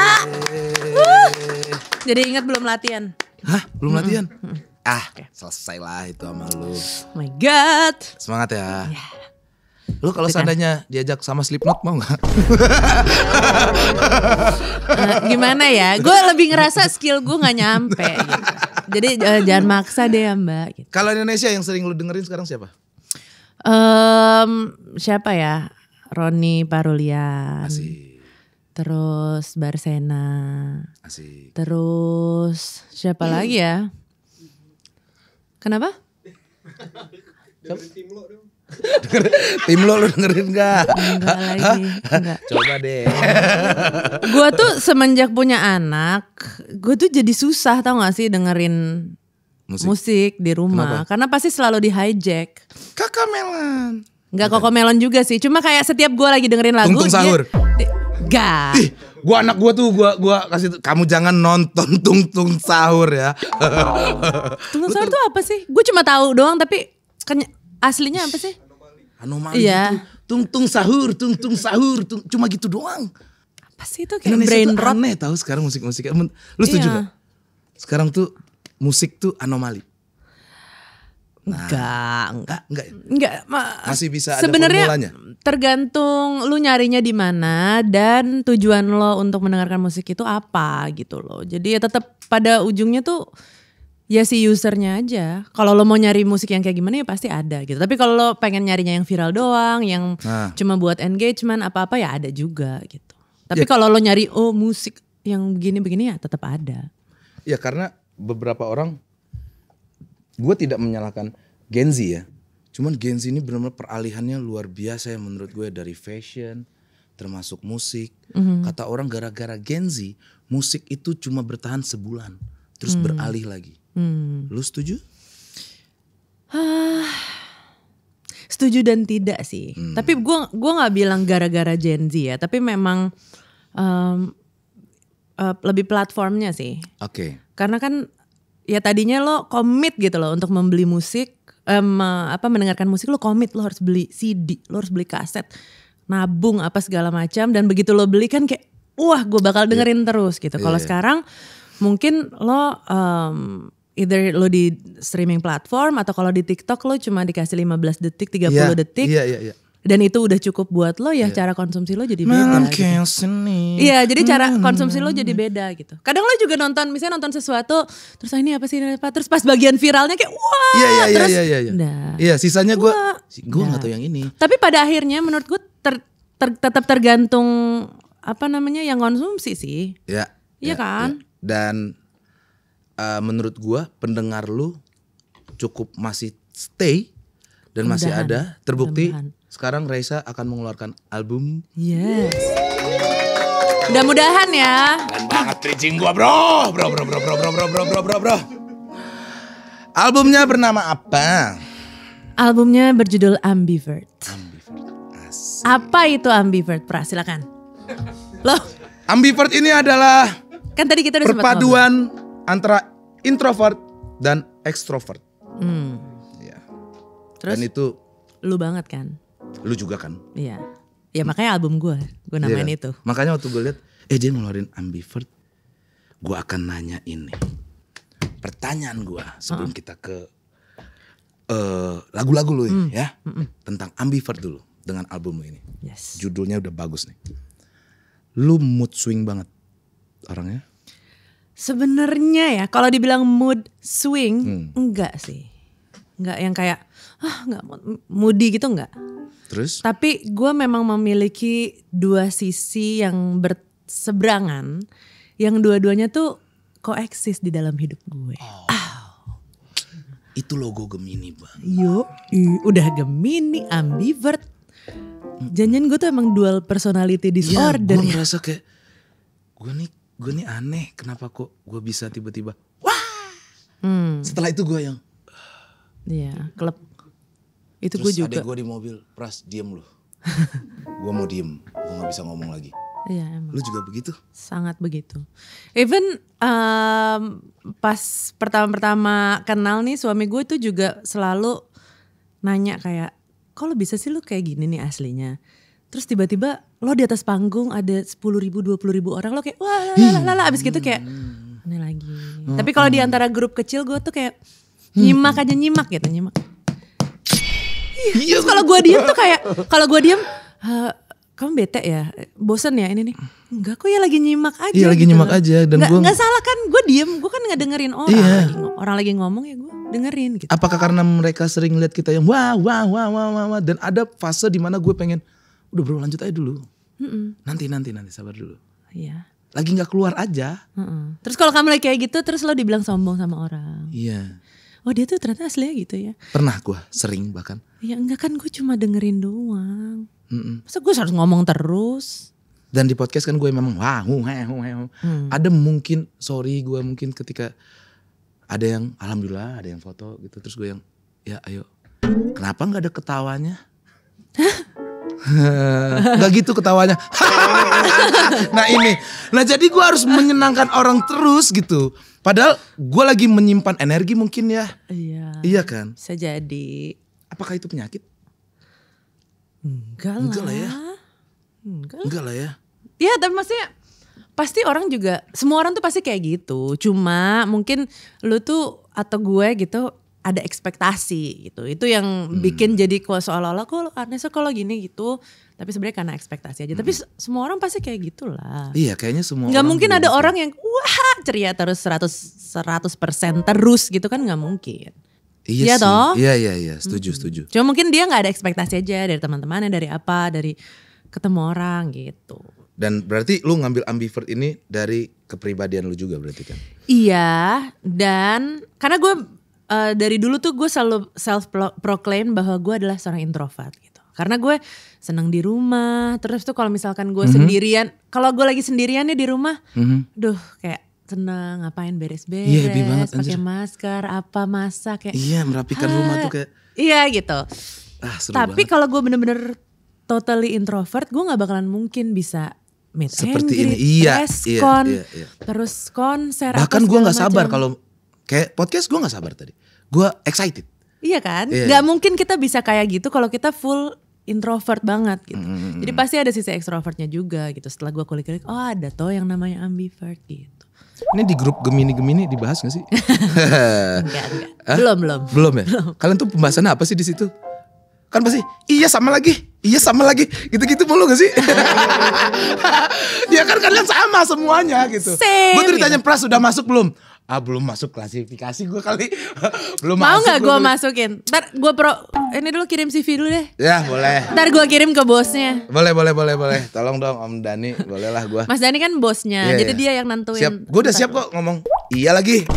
Jadi ingat belum latihan? Hah? Belum latihan? Selesai lah itu sama lu. Oh my God. Semangat ya. Lu kalau seandainya diajak sama Slipknot mau gak? Gimana ya? Gue lebih ngerasa skill gue gak nyampe gitu. Jadi jangan maksa deh ya Mbak. Gitu. Kalau Indonesia yang sering lu dengerin sekarang siapa? Siapa ya? Roni Parulian. Asik. Terus Barsena. Asik. Terus siapa lagi ya? Kenapa? Tim lo lu dengerin gak? Enggak lagi. Enggak. Coba deh. Gue tuh semenjak punya anak, gue tuh jadi susah tau gak sih dengerin musik di rumah. Kenapa? Karena pasti selalu di hijack. Kakak Melan. Enggak Cocomelon juga sih. Cuma kayak setiap gue lagi dengerin lagu. Tung Sahur. Enggak. Ih, gua anak gua tuh gua kasih kamu jangan nonton Tung Sahur ya. Tung Sahur tuh apa sih? Gue cuma tahu doang tapi aslinya apa sih? Anomali Iya. gitu. Tung Sahur, cuma gitu doang. Apa sih itu kayak Indonesia brain tuh rot? aneh tahu sekarang musik-musiknya. Lu setuju Iya. gak? Sekarang tuh musik tuh anomali. Enggak. Enggak. Masih bisa ada Sebenarnya formulanya? tergantung lu nyarinya di mana dan tujuan lo untuk mendengarkan musik itu apa gitu loh. Jadi ya tetap pada ujungnya tuh ya si usernya aja. Kalau lo mau nyari musik yang kayak gimana ya pasti ada gitu. Tapi kalau lo pengen nyarinya yang viral doang, yang cuma buat engagement apa-apa ya ada juga gitu. Tapi kalau lo nyari musik yang begini-begini ya tetap ada. Ya karena beberapa orang, gue tidak menyalahkan Gen Z ya. Cuman Gen Z ini benar-benar peralihannya luar biasa ya menurut gue, dari fashion termasuk musik. Kata orang gara-gara Gen Z musik itu cuma bertahan sebulan terus beralih lagi. Lu setuju? Setuju dan tidak sih. Tapi gue nggak bilang gara-gara Gen Z ya. Tapi memang lebih platformnya sih. Oke. Karena kan ya tadinya lo komit gitu loh untuk membeli musik, mendengarkan musik, lo komit, lo harus beli CD, lo harus beli kaset, nabung apa segala macam, dan begitu lo beli kan kayak wah gue bakal dengerin terus gitu. Kalau sekarang mungkin lo either lo di streaming platform atau kalau di TikTok lo cuma dikasih 15 detik, 30 detik. Iya. Dan itu udah cukup buat lo ya, cara konsumsi lo jadi beda gitu. Iya, jadi cara konsumsi lo jadi beda gitu. Kadang lo juga nonton, misalnya nonton sesuatu, terus ini apa sih, terus pas bagian viralnya kayak wah, terus nah. Iya, sisanya gue nggak tahu yang ini. Tapi pada akhirnya menurut gue tetap tergantung apa namanya yang konsumsi sih. Iya kan? Ya. Dan menurut gue pendengar lu cukup masih stay dan masih ada, terbukti. Sekarang Raisa akan mengeluarkan album. Yes. Mudah-mudahan ya. Keren banget preaching gua bro. Albumnya bernama apa? Albumnya berjudul Ambivert. Asik. Apa itu Ambivert? Pra, silakan. Loh. Ambivert ini adalah Kan tadi kita udah sempat perpaduan antara introvert dan extrovert. Ya. Terus? Dan itu Lu banget kan? lu juga kan? Iya. Ya makanya album gue namain Iya. itu. Makanya waktu gue lihat, dia ngeluarin Ambivert, gue akan nanya ini. Pertanyaan gue sebelum kita ke lagu-lagu lu ya, tentang Ambivert dulu dengan album lu ini. Yes. Judulnya udah bagus nih. Lu mood swing banget orangnya? Sebenarnya ya kalau dibilang mood swing enggak sih. Enggak yang kayak enggak moody gitu enggak. Terus? Tapi gue memang memiliki dua sisi yang berseberangan, yang dua-duanya tuh koeksis di dalam hidup gue. Itu logo Gemini bang. Udah Gemini, ambivert. Jangan gue tuh emang dual personality disorder. Gue merasa kayak gue nih aneh. Kenapa kok gue bisa tiba-tiba wah. Setelah itu gue yang Iya, klub. Itu terus gue juga. ada gue di mobil, Pras diem lu. Gue mau diem, gue gak bisa ngomong lagi. Iya emang. Lu juga begitu? Sangat begitu. Even pas pertama-pertama kenal nih suami gue tuh juga selalu nanya kayak, kok lo bisa sih lu kayak gini nih aslinya? Terus tiba-tiba lo di atas panggung ada 10.000 20.000 orang, lo kayak wah lala abis gitu kayak ini lagi. Tapi kalau di antara grup kecil gue tuh kayak nyimak gitu nyimak. Terus kalau gue diem tuh kayak kamu bete ya, bosen ya ini nih. Enggak kok ya lagi nyimak aja. Iya lagi gitu nyimak loh. aja dan gue nggak salah kan, gue diem, gue kan nggak dengerin orang. Iya. Orang lagi ngomong ya gue dengerin gitu. Apakah karena mereka sering lihat kita yang wah dan ada fase di mana gue pengen udah bro lanjut aja dulu. Nanti sabar dulu. Iya. Lagi nggak keluar aja. Terus kalau kamu lagi kayak gitu, terus lo dibilang sombong sama orang. Iya. Oh dia tuh ternyata aslinya gitu ya. Pernah gue sering bahkan. Ya enggak kan, gue cuma dengerin doang. Masa gue harus ngomong terus? Dan di podcast kan gue memang ada mungkin gue mungkin ketika ada yang alhamdulillah ada yang foto gitu, terus gue yang ya ayo kenapa nggak ada ketawanya? Nggak gitu ketawanya. Nah jadi gue harus menyenangkan orang terus gitu. Padahal gue lagi menyimpan energi mungkin ya. Iya kan? Bisa jadi. Apakah itu penyakit? Enggak lah ya. Enggak lah ya. Ya tapi maksudnya pasti orang juga, semua orang tuh pasti kayak gitu. Cuma mungkin lu tuh atau gue gitu ada ekspektasi gitu. Itu yang bikin jadi kok seolah-olah kok Arnesa kalau gini gitu. Tapi sebenarnya karena ekspektasi aja. Tapi semua orang pasti kayak gitulah. Iya kayaknya semua Gak orang mungkin ada gitu. orang yang wah ceria terus 100% terus gitu kan, gak mungkin. Iya sih. Toh? Iya, setuju. Cuma mungkin dia gak ada ekspektasi aja dari teman-temannya, dari apa, dari ketemu orang gitu. Dan berarti lu ngambil ambivert ini dari kepribadian lu juga berarti kan? Iya, dan karena gue dari dulu tuh gue selalu self proclaim bahwa gue adalah seorang introvert gitu. Karena gue senang di rumah, terus tuh kalau misalkan gue sendirian, kalau gue lagi sendirian nih di rumah, duh kayak senang ngapain beres-beres, pakai masker, apa masak kayak. Iya, merapikan rumah tuh kayak. Iya gitu. Seru Tapi banget. kalau gue bener-bener totally introvert, gue nggak bakalan mungkin bisa meet Seperti and greet, ini. Iya, preskon, iya. terus konser. Bahkan apa gue segala nggak sabar macam. kalau kayak podcast gue nggak sabar tadi. Gue excited. Iya kan? Iya. Gak mungkin kita bisa kayak gitu kalau kita full introvert banget gitu. Jadi pasti ada sisi extrovertnya juga gitu. Setelah gue kulik-kulik, oh ada toh yang namanya ambivert gitu. Ini di grup Gemini dibahas gak sih? Enggak. Belum ya? Kalian tuh pembahasannya apa sih di situ? Kan pasti iya sama lagi, gitu-gitu mulu gak sih? Ya kan kalian sama semuanya gitu. Same, Gue tadi tanya gitu. Pras udah masuk belum? Belum masuk klasifikasi gue kali. Belum Mau masuk. gak gue kali. masukin? Ntar gue ini dulu kirim CV dulu deh. Ya boleh. Ntar gue kirim ke bosnya. Boleh. Tolong dong Om Dani, boleh lah gue. Mas Dani kan bosnya, Iya, jadi iya. dia yang nentuin. Siap, gue udah siap kok ngomong. Iya lagi.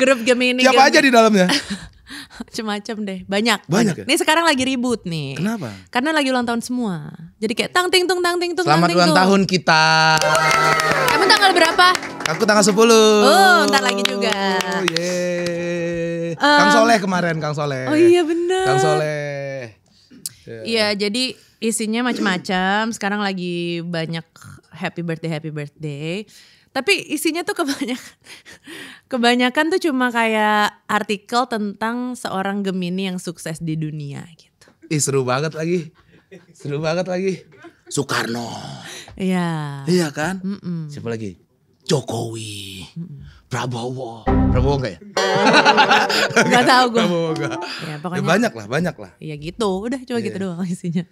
Grup Gemini. Siapa aja di dalamnya? Macam-macam deh, banyak ya? Nih sekarang lagi ribut nih. Kenapa? Karena lagi ulang tahun semua. Jadi kayak tang ting tung. Selamat ulang tahun kita. Emang tanggal berapa? Aku tanggal 10. Oh, ntar lagi juga. Yeay. Kang Soleh kemarin, Kang Soleh. Oh iya benar. Kang Soleh. Iya, jadi isinya macam-macam. Sekarang lagi banyak happy birthday. Tapi isinya tuh kebanyakan tuh cuma kayak artikel tentang seorang Gemini yang sukses di dunia gitu. Ih seru banget lagi. Soekarno. Iya. Iya kan? Siapa lagi? Jokowi. Prabowo enggak ya? Gak tahu gue. Prabowo enggak. Ya, Ya, pokoknya. banyak lah. Ya gitu, udah cuma gitu doang isinya.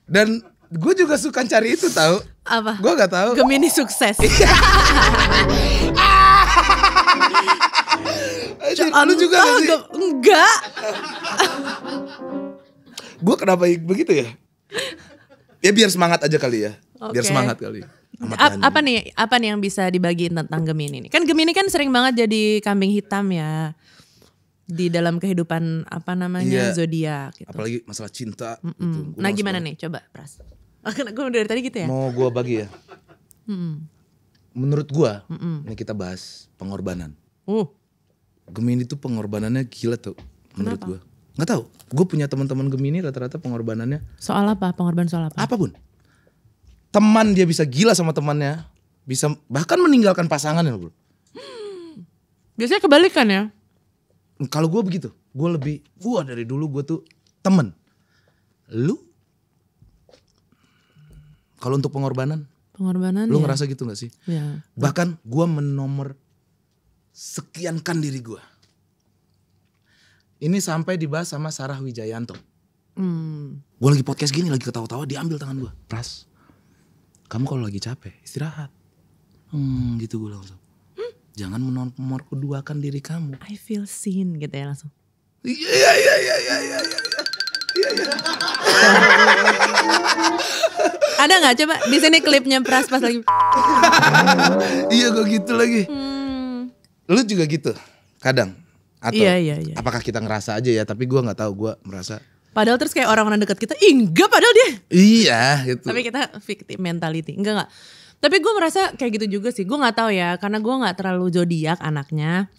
Dan gue juga suka cari itu tahu. Apa? Gue gak tahu. Gemini sukses. Lu juga gak sih? Enggak. Gue kenapa begitu ya? Ya biar semangat aja kali ya. Biar Oke. semangat kali. Ahmad Dhani. Apa nih yang bisa dibagiin tentang Gemini nih? Kan Gemini kan sering banget jadi kambing hitam ya di dalam kehidupan Iya. zodiak gitu. Apalagi masalah cinta. Gitu. Gua Nah males gimana banget. nih? Coba Pras. Gue dari tadi gitu ya. Mau gue bagi ya. Menurut gue, ini kita bahas pengorbanan. Gemini tuh pengorbanannya gila tuh. Menurut gue. Nggak tahu. Gue punya teman-teman Gemini rata-rata pengorbanannya Soal apa? Pengorbanan soal apa? apapun. Teman dia bisa gila sama temannya, bisa bahkan meninggalkan pasangannya bro. Biasanya kebalikan ya. Kalau gue begitu, gue lebih, dari dulu gue tuh temen. Lu Kalau untuk pengorbanan, Pengorbanan lu ya. ngerasa gitu gak sih? Ya. Bahkan gue menomor sekiankan diri gue. Ini sampai dibahas sama Sarah Wijayanto. Gue lagi podcast gini, lagi ketawa-tawa, diambil tangan gue. Pras, kamu kalau lagi capek istirahat. Gitu gue langsung. Jangan menomor keduakan diri kamu. I feel seen gitu ya langsung. Iya. Ada nggak coba di sini klipnya Pras pas lagi? Iya gue gitu lagi. Lu juga gitu kadang? Atau Iya. apakah kita ngerasa aja ya? Tapi gue nggak tahu, gue merasa. Padahal terus kayak orang-orang dekat kita, enggak padahal dia. Iya gitu. Tapi kita victim mentality, enggak. Tapi gue merasa kayak gitu juga sih. Gue nggak tahu ya, karena gue nggak terlalu zodiak anaknya.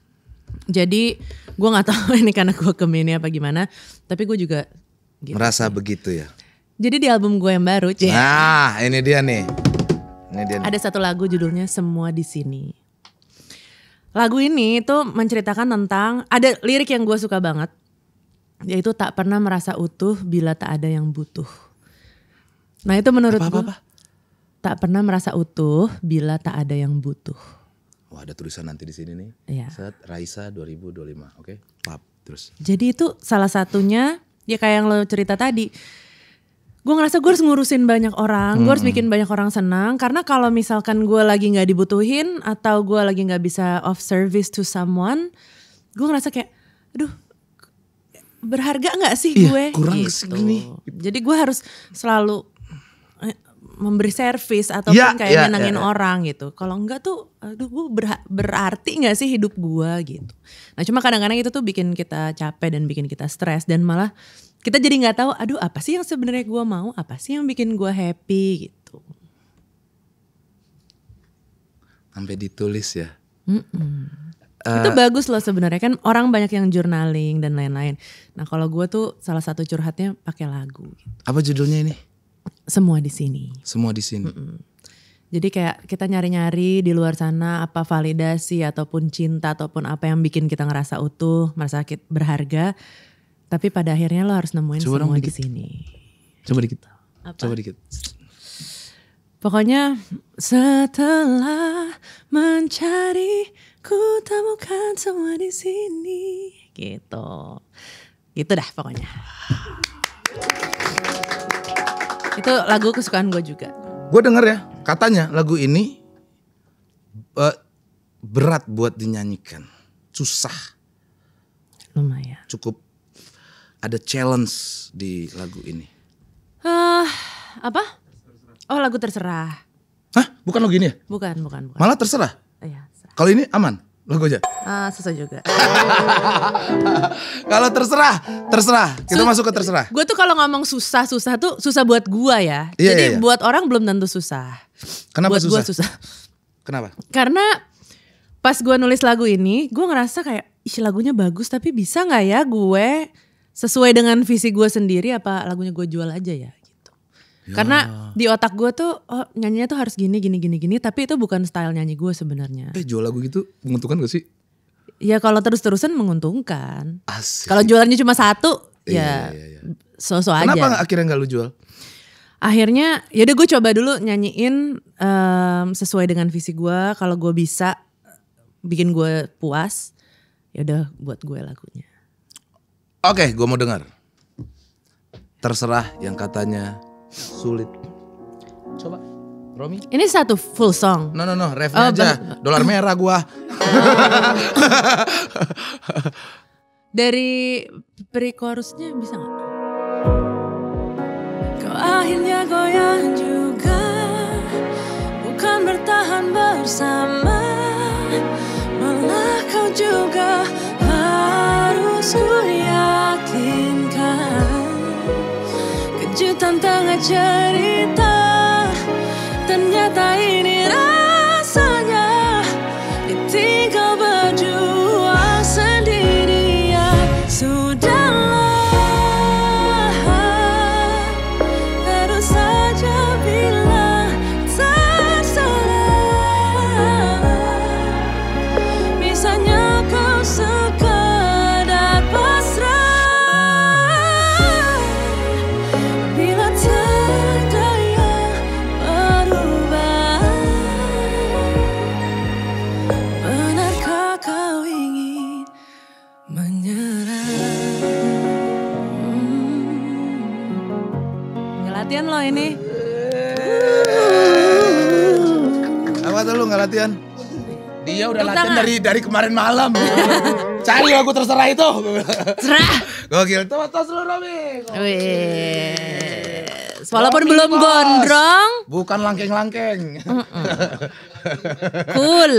Jadi gue nggak tahu ini karena gue Gemini apa gimana. Tapi gue juga gitu merasa sih. begitu ya. Jadi di album gue yang baru, Nah ini dia nih. ada satu lagu judulnya Semua di Sini. Lagu ini tuh menceritakan tentang, ada lirik yang gue suka banget. Yaitu tak pernah merasa utuh bila tak ada yang butuh. Nah itu menurut gue. Tak pernah merasa utuh bila tak ada yang butuh. Wah ada tulisan nanti di sini nih. Iya. Set Raisa 2025. Oke. Pap terus. Jadi itu salah satunya ya kayak yang lo cerita tadi. Gue ngerasa gue harus ngurusin banyak orang. Gue harus bikin banyak orang senang. Karena kalau misalkan gue lagi gak dibutuhin. Atau gue lagi gak bisa of service to someone. Gue ngerasa kayak aduh berharga gak sih gue? Kurang gitu. segini. Jadi gue harus selalu memberi servis ataupun kayak nyenengin orang gitu. Kalau enggak tuh aduh gue berarti gak sih hidup gue gitu. Nah cuma kadang-kadang itu tuh bikin kita capek dan bikin kita stres. Dan malah kita jadi gak tahu aduh apa sih yang sebenarnya gue mau. Apa sih yang bikin gue happy gitu. Sampai ditulis ya. Itu bagus loh sebenarnya kan orang banyak yang journaling dan lain-lain. Nah kalau gue tuh salah satu curhatnya pakai lagu. Gitu. Apa judulnya ini? Semua di Sini. Semua di Sini. Jadi kayak kita nyari-nyari di luar sana apa validasi ataupun cinta ataupun apa yang bikin kita ngerasa utuh, merasa berharga. Tapi pada akhirnya lo harus nemuin Coba semua dong di sini. Coba dikit. Apa? Coba dikit. Pokoknya setelah mencari ku temukan semua di sini. Gitu. Gitu dah pokoknya. Itu lagu kesukaan gue juga. Gue denger ya, katanya lagu ini berat buat dinyanyikan. Susah. Lumayan. Cukup ada challenge di lagu ini. Apa? Oh lagu Terserah. Hah? Bukan lagu ini ya? Bukan. Malah Terserah? Iya, terserah. Kalau ini aman lagu aja? Susah juga. Kalau terserah. Kita masuk ke terserah. Gue tuh kalau ngomong susah tuh susah buat gue ya. Iya, Jadi iya. buat orang belum tentu susah. Kenapa Buat susah? gue susah. Kenapa? Karena pas gue nulis lagu ini, gue ngerasa kayak, ih lagunya bagus tapi bisa gak ya gue sesuai dengan visi gue sendiri apa lagunya gue jual aja ya gitu. Karena di otak gue tuh nyanyinya tuh harus gini, tapi itu bukan style nyanyi gue sebenarnya. Jual lagu gitu menguntungkan gak sih? Ya kalau terus-terusan menguntungkan. Asik. Kalau jualannya cuma satu, Iya. so-so aja. Kenapa akhirnya gak lu jual? Akhirnya yaudah gue coba dulu nyanyiin sesuai dengan visi gue. Kalau gue bisa bikin gue puas, yaudah buat gue lagunya. Oke, gue mau dengar. Terserah yang katanya sulit. Coba, Romi. Ini satu full song. No, refnya aja. Dolar merah gua. Dari pre-chorusnya bisa gak? Kau akhirnya goyang juga, bukan bertahan bersama, malah kau juga harus ku yakinkan. Kejutan tengah cerita, ternyata ini rasanya ditinggal berjuang sendirian. Sudahlah, terus saja bilang terserah. Misalnya kau sekadar pasrah, bila terdaya Masa lu nggak latihan? Dia udah Tepuk latihan tangan. dari kemarin malam. Cari lagu terserah itu. Serah. Gokil. Tos lu Romi. Wih. Walaupun Romi, belum bos. gondrong, Bukan langkeng-langkeng. cool.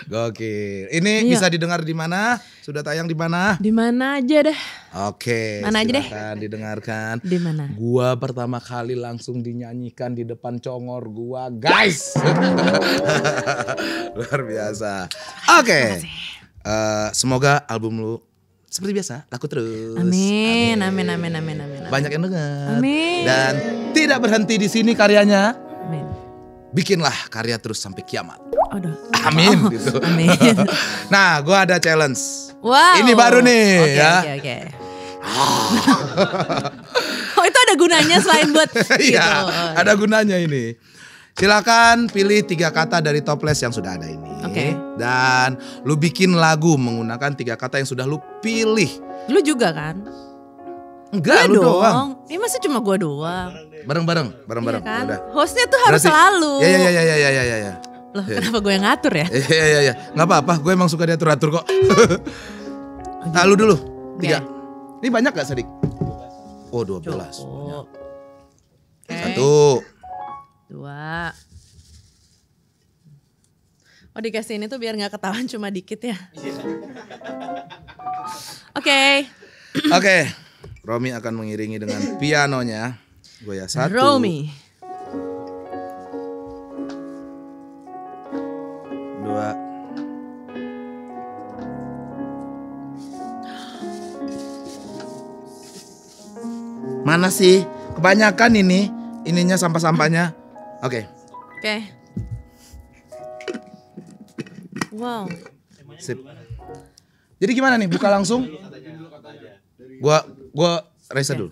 Gokil. Ini Iya. bisa didengar di mana? Sudah tayang di mana? Di mana aja dah? Oke. Mana aja deh? Silakan didengarkan. Di mana? Gua pertama kali langsung dinyanyikan di depan congor gua, guys. Luar biasa. Oke. Semoga album lu seperti biasa laku terus. Amin, amin, amin, amin, amin. Banyak yang dengar. Amin. Dan tidak berhenti di sini karyanya. Amin. Bikinlah karya terus sampai kiamat. Aduh. Amin gitu. Amin. Nah, gua ada challenge. Wow. Ini baru nih, Oke, ya. Oke. Oh, itu ada gunanya selain buat gitu. Iya, ada gunanya ini. Silakan pilih 3 kata dari toples yang sudah ada ini. Oke. Dan lu bikin lagu menggunakan 3 kata yang sudah lu pilih. Lu juga kan? Enggak, Iya lu doang. Ini masih cuma gua doang. Bareng-bareng. Iya kan? Udah. Hostnya tuh harus Berarti- selalu. Ya. Loh, kenapa gue yang ngatur ya? Iya. Nggak apa-apa, gue emang suka diatur-atur kok. Nah, lu dulu. 3. Ini banyak gak Sadik? Oh, 12. Cukup. Oke. 1. 2. Oh, dikasih ini tuh biar nggak ketahuan cuma dikit ya. Oke. Oke. Romi akan mengiringi dengan pianonya. Gue ya 1. Romi. 2. Mana sih? Kebanyakan ini. Ininya sampah-sampahnya. Oke. Oke. Wow. Sip. Jadi gimana nih? Buka langsung? Gua Raisa dulu.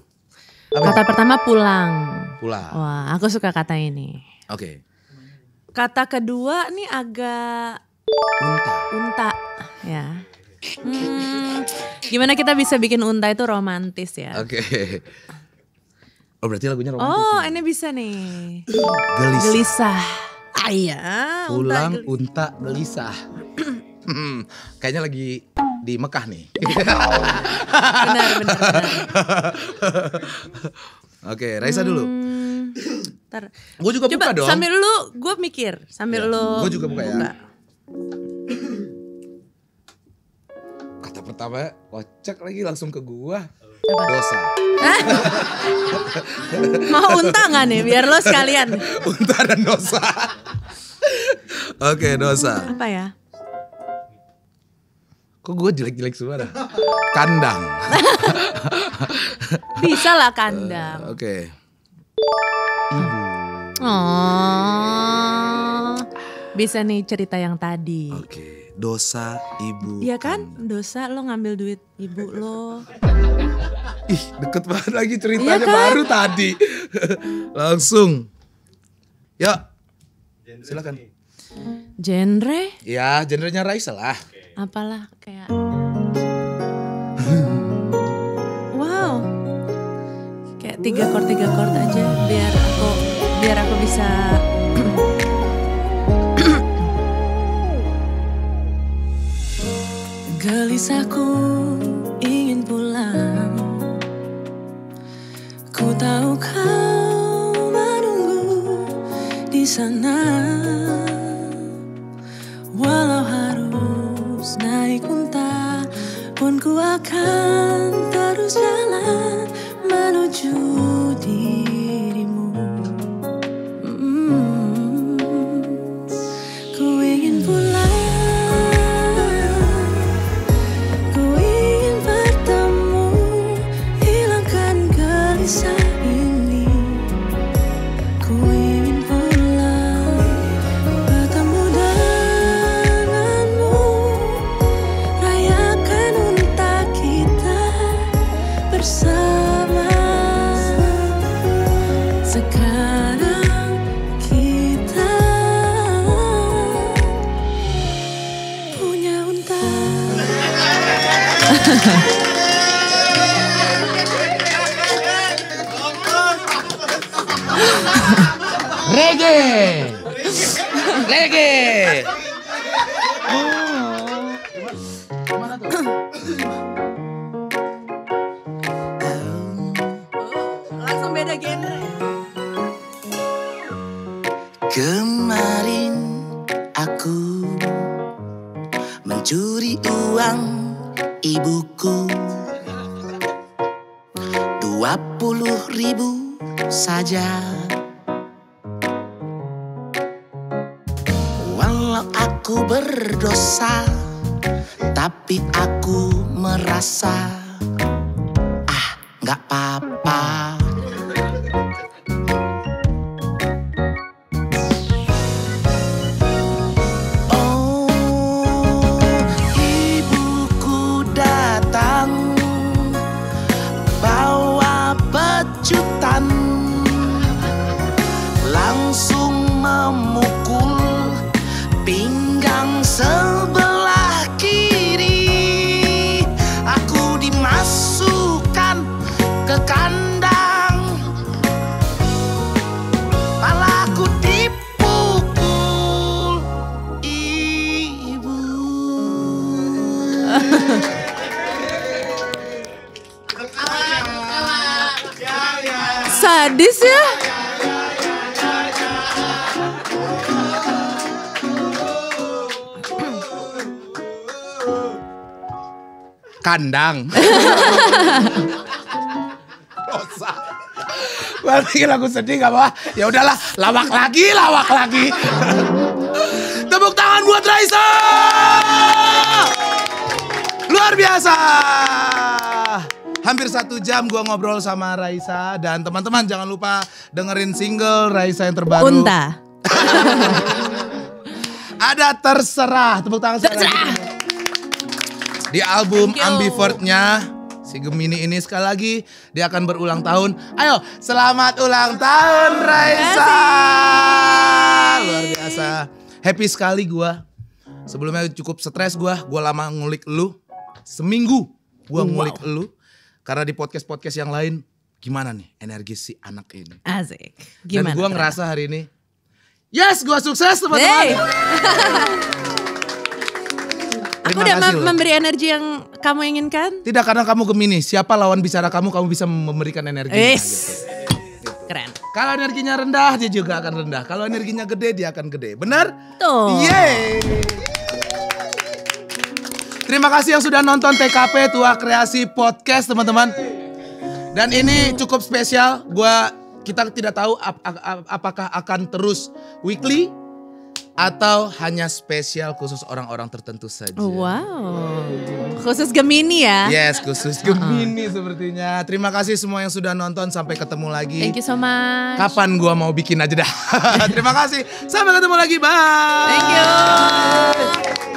Kata pertama pulang. Pulang. Wah, aku suka kata ini. Oke. Kata kedua nih agak unta ya. Gimana kita bisa bikin unta itu romantis ya? Oke. Oh, berarti lagunya romantis. Oh, ini bisa nih. Gelisah. Gelisah. Ah, iya. Pulang Unta unta gelisah. Kayaknya lagi di Mekah nih. benar. Oke, Raisa dulu. Ntar. Gue juga Coba buka dong. sambil lu gue mikir, sambil lu. Gue juga buka ya. Kata pertama kocak lagi langsung ke gua. Coba. Dosa. Mau unta nggak nih? Biar lo sekalian. Unta dan dosa. Oke, dosa. Apa ya? Kok gue jelek-jelek semua dah? Kandang. Bisa lah kandang. Oke. Oh, bisa nih cerita yang tadi. Oke. Dosa ibu. Iya kan? Dosa lo ngambil duit ibu lo. Ih, deket banget lagi ceritanya Iya kan? baru tadi. Langsung. Yuk. Silakan. Genre? Ya, genrenya Raisa lah. Apalah kayak. Wow. Kayak 3 chord aja biar aku bisa. Gelisahku ingin pulang. Ku tahu kau menunggu di sana. Walau harus naik unta pun ku akan terus jalan menuju dirimu. Ku ingin pulang, ku ingin bertemu, hilangkan gelisah ini. Ku ingin pulang, bertemu denganmu, rayakan unta kita bersama. Sekarang kita punya unta. Reggae. Lege. Langsung beda genre. Kemarin aku mencuri uang ibuku 20.000 saja. Walau aku berdosa, tapi aku merasa gak apa-apa. Oh, ibuku datang bawa pecutan, langsung memukul pinggang sebelah kiri. Aku dimasukkan ke kandang, palaku dipukul ibu. Sadis ya. Kandang. Gue bikin lagu sedih gak apa-apa. Ya udahlah, lawak lagi. Tepuk tangan buat Raisa. Luar biasa. Hampir 1 jam gue ngobrol sama Raisa. Dan teman-teman jangan lupa dengerin single Raisa yang terbaru. Unta. Ada Terserah. Tepuk tangan sekali lagi. Di album Ambivert-nya si Gemini ini sekali lagi dia akan berulang tahun. Ayo, selamat ulang tahun Raisa. Luar biasa. Happy sekali gua. Sebelumnya cukup stres gua lama ngulik lu. Seminggu gua ngulik lu. Karena di podcast-podcast yang lain gimana nih energi si anak ini. Asik. Gimana? Dan gua ngerasa hari ini yes, gua sukses teman-teman. Aku udah memberi energi yang kamu inginkan. Tidak, karena kamu Gemini. Siapa lawan bicara kamu bisa memberikan energi. Gitu. Keren. Kalau energinya rendah, dia juga akan rendah. Kalau energinya gede, dia akan gede. Benar? Tuh. Yeay. Terima kasih yang sudah nonton TKP Tua Kreasi Podcast, teman-teman. Dan ini cukup spesial. Kita tidak tahu apakah akan terus weekly atau hanya spesial khusus orang-orang tertentu saja. Wow. Khusus Gemini ya. Yes, khusus Gemini sepertinya. Terima kasih semua yang sudah nonton. Sampai ketemu lagi. Thank you so much. Kapan gua mau bikin aja dah. Terima kasih. Sampai ketemu lagi. Bye. Thank you.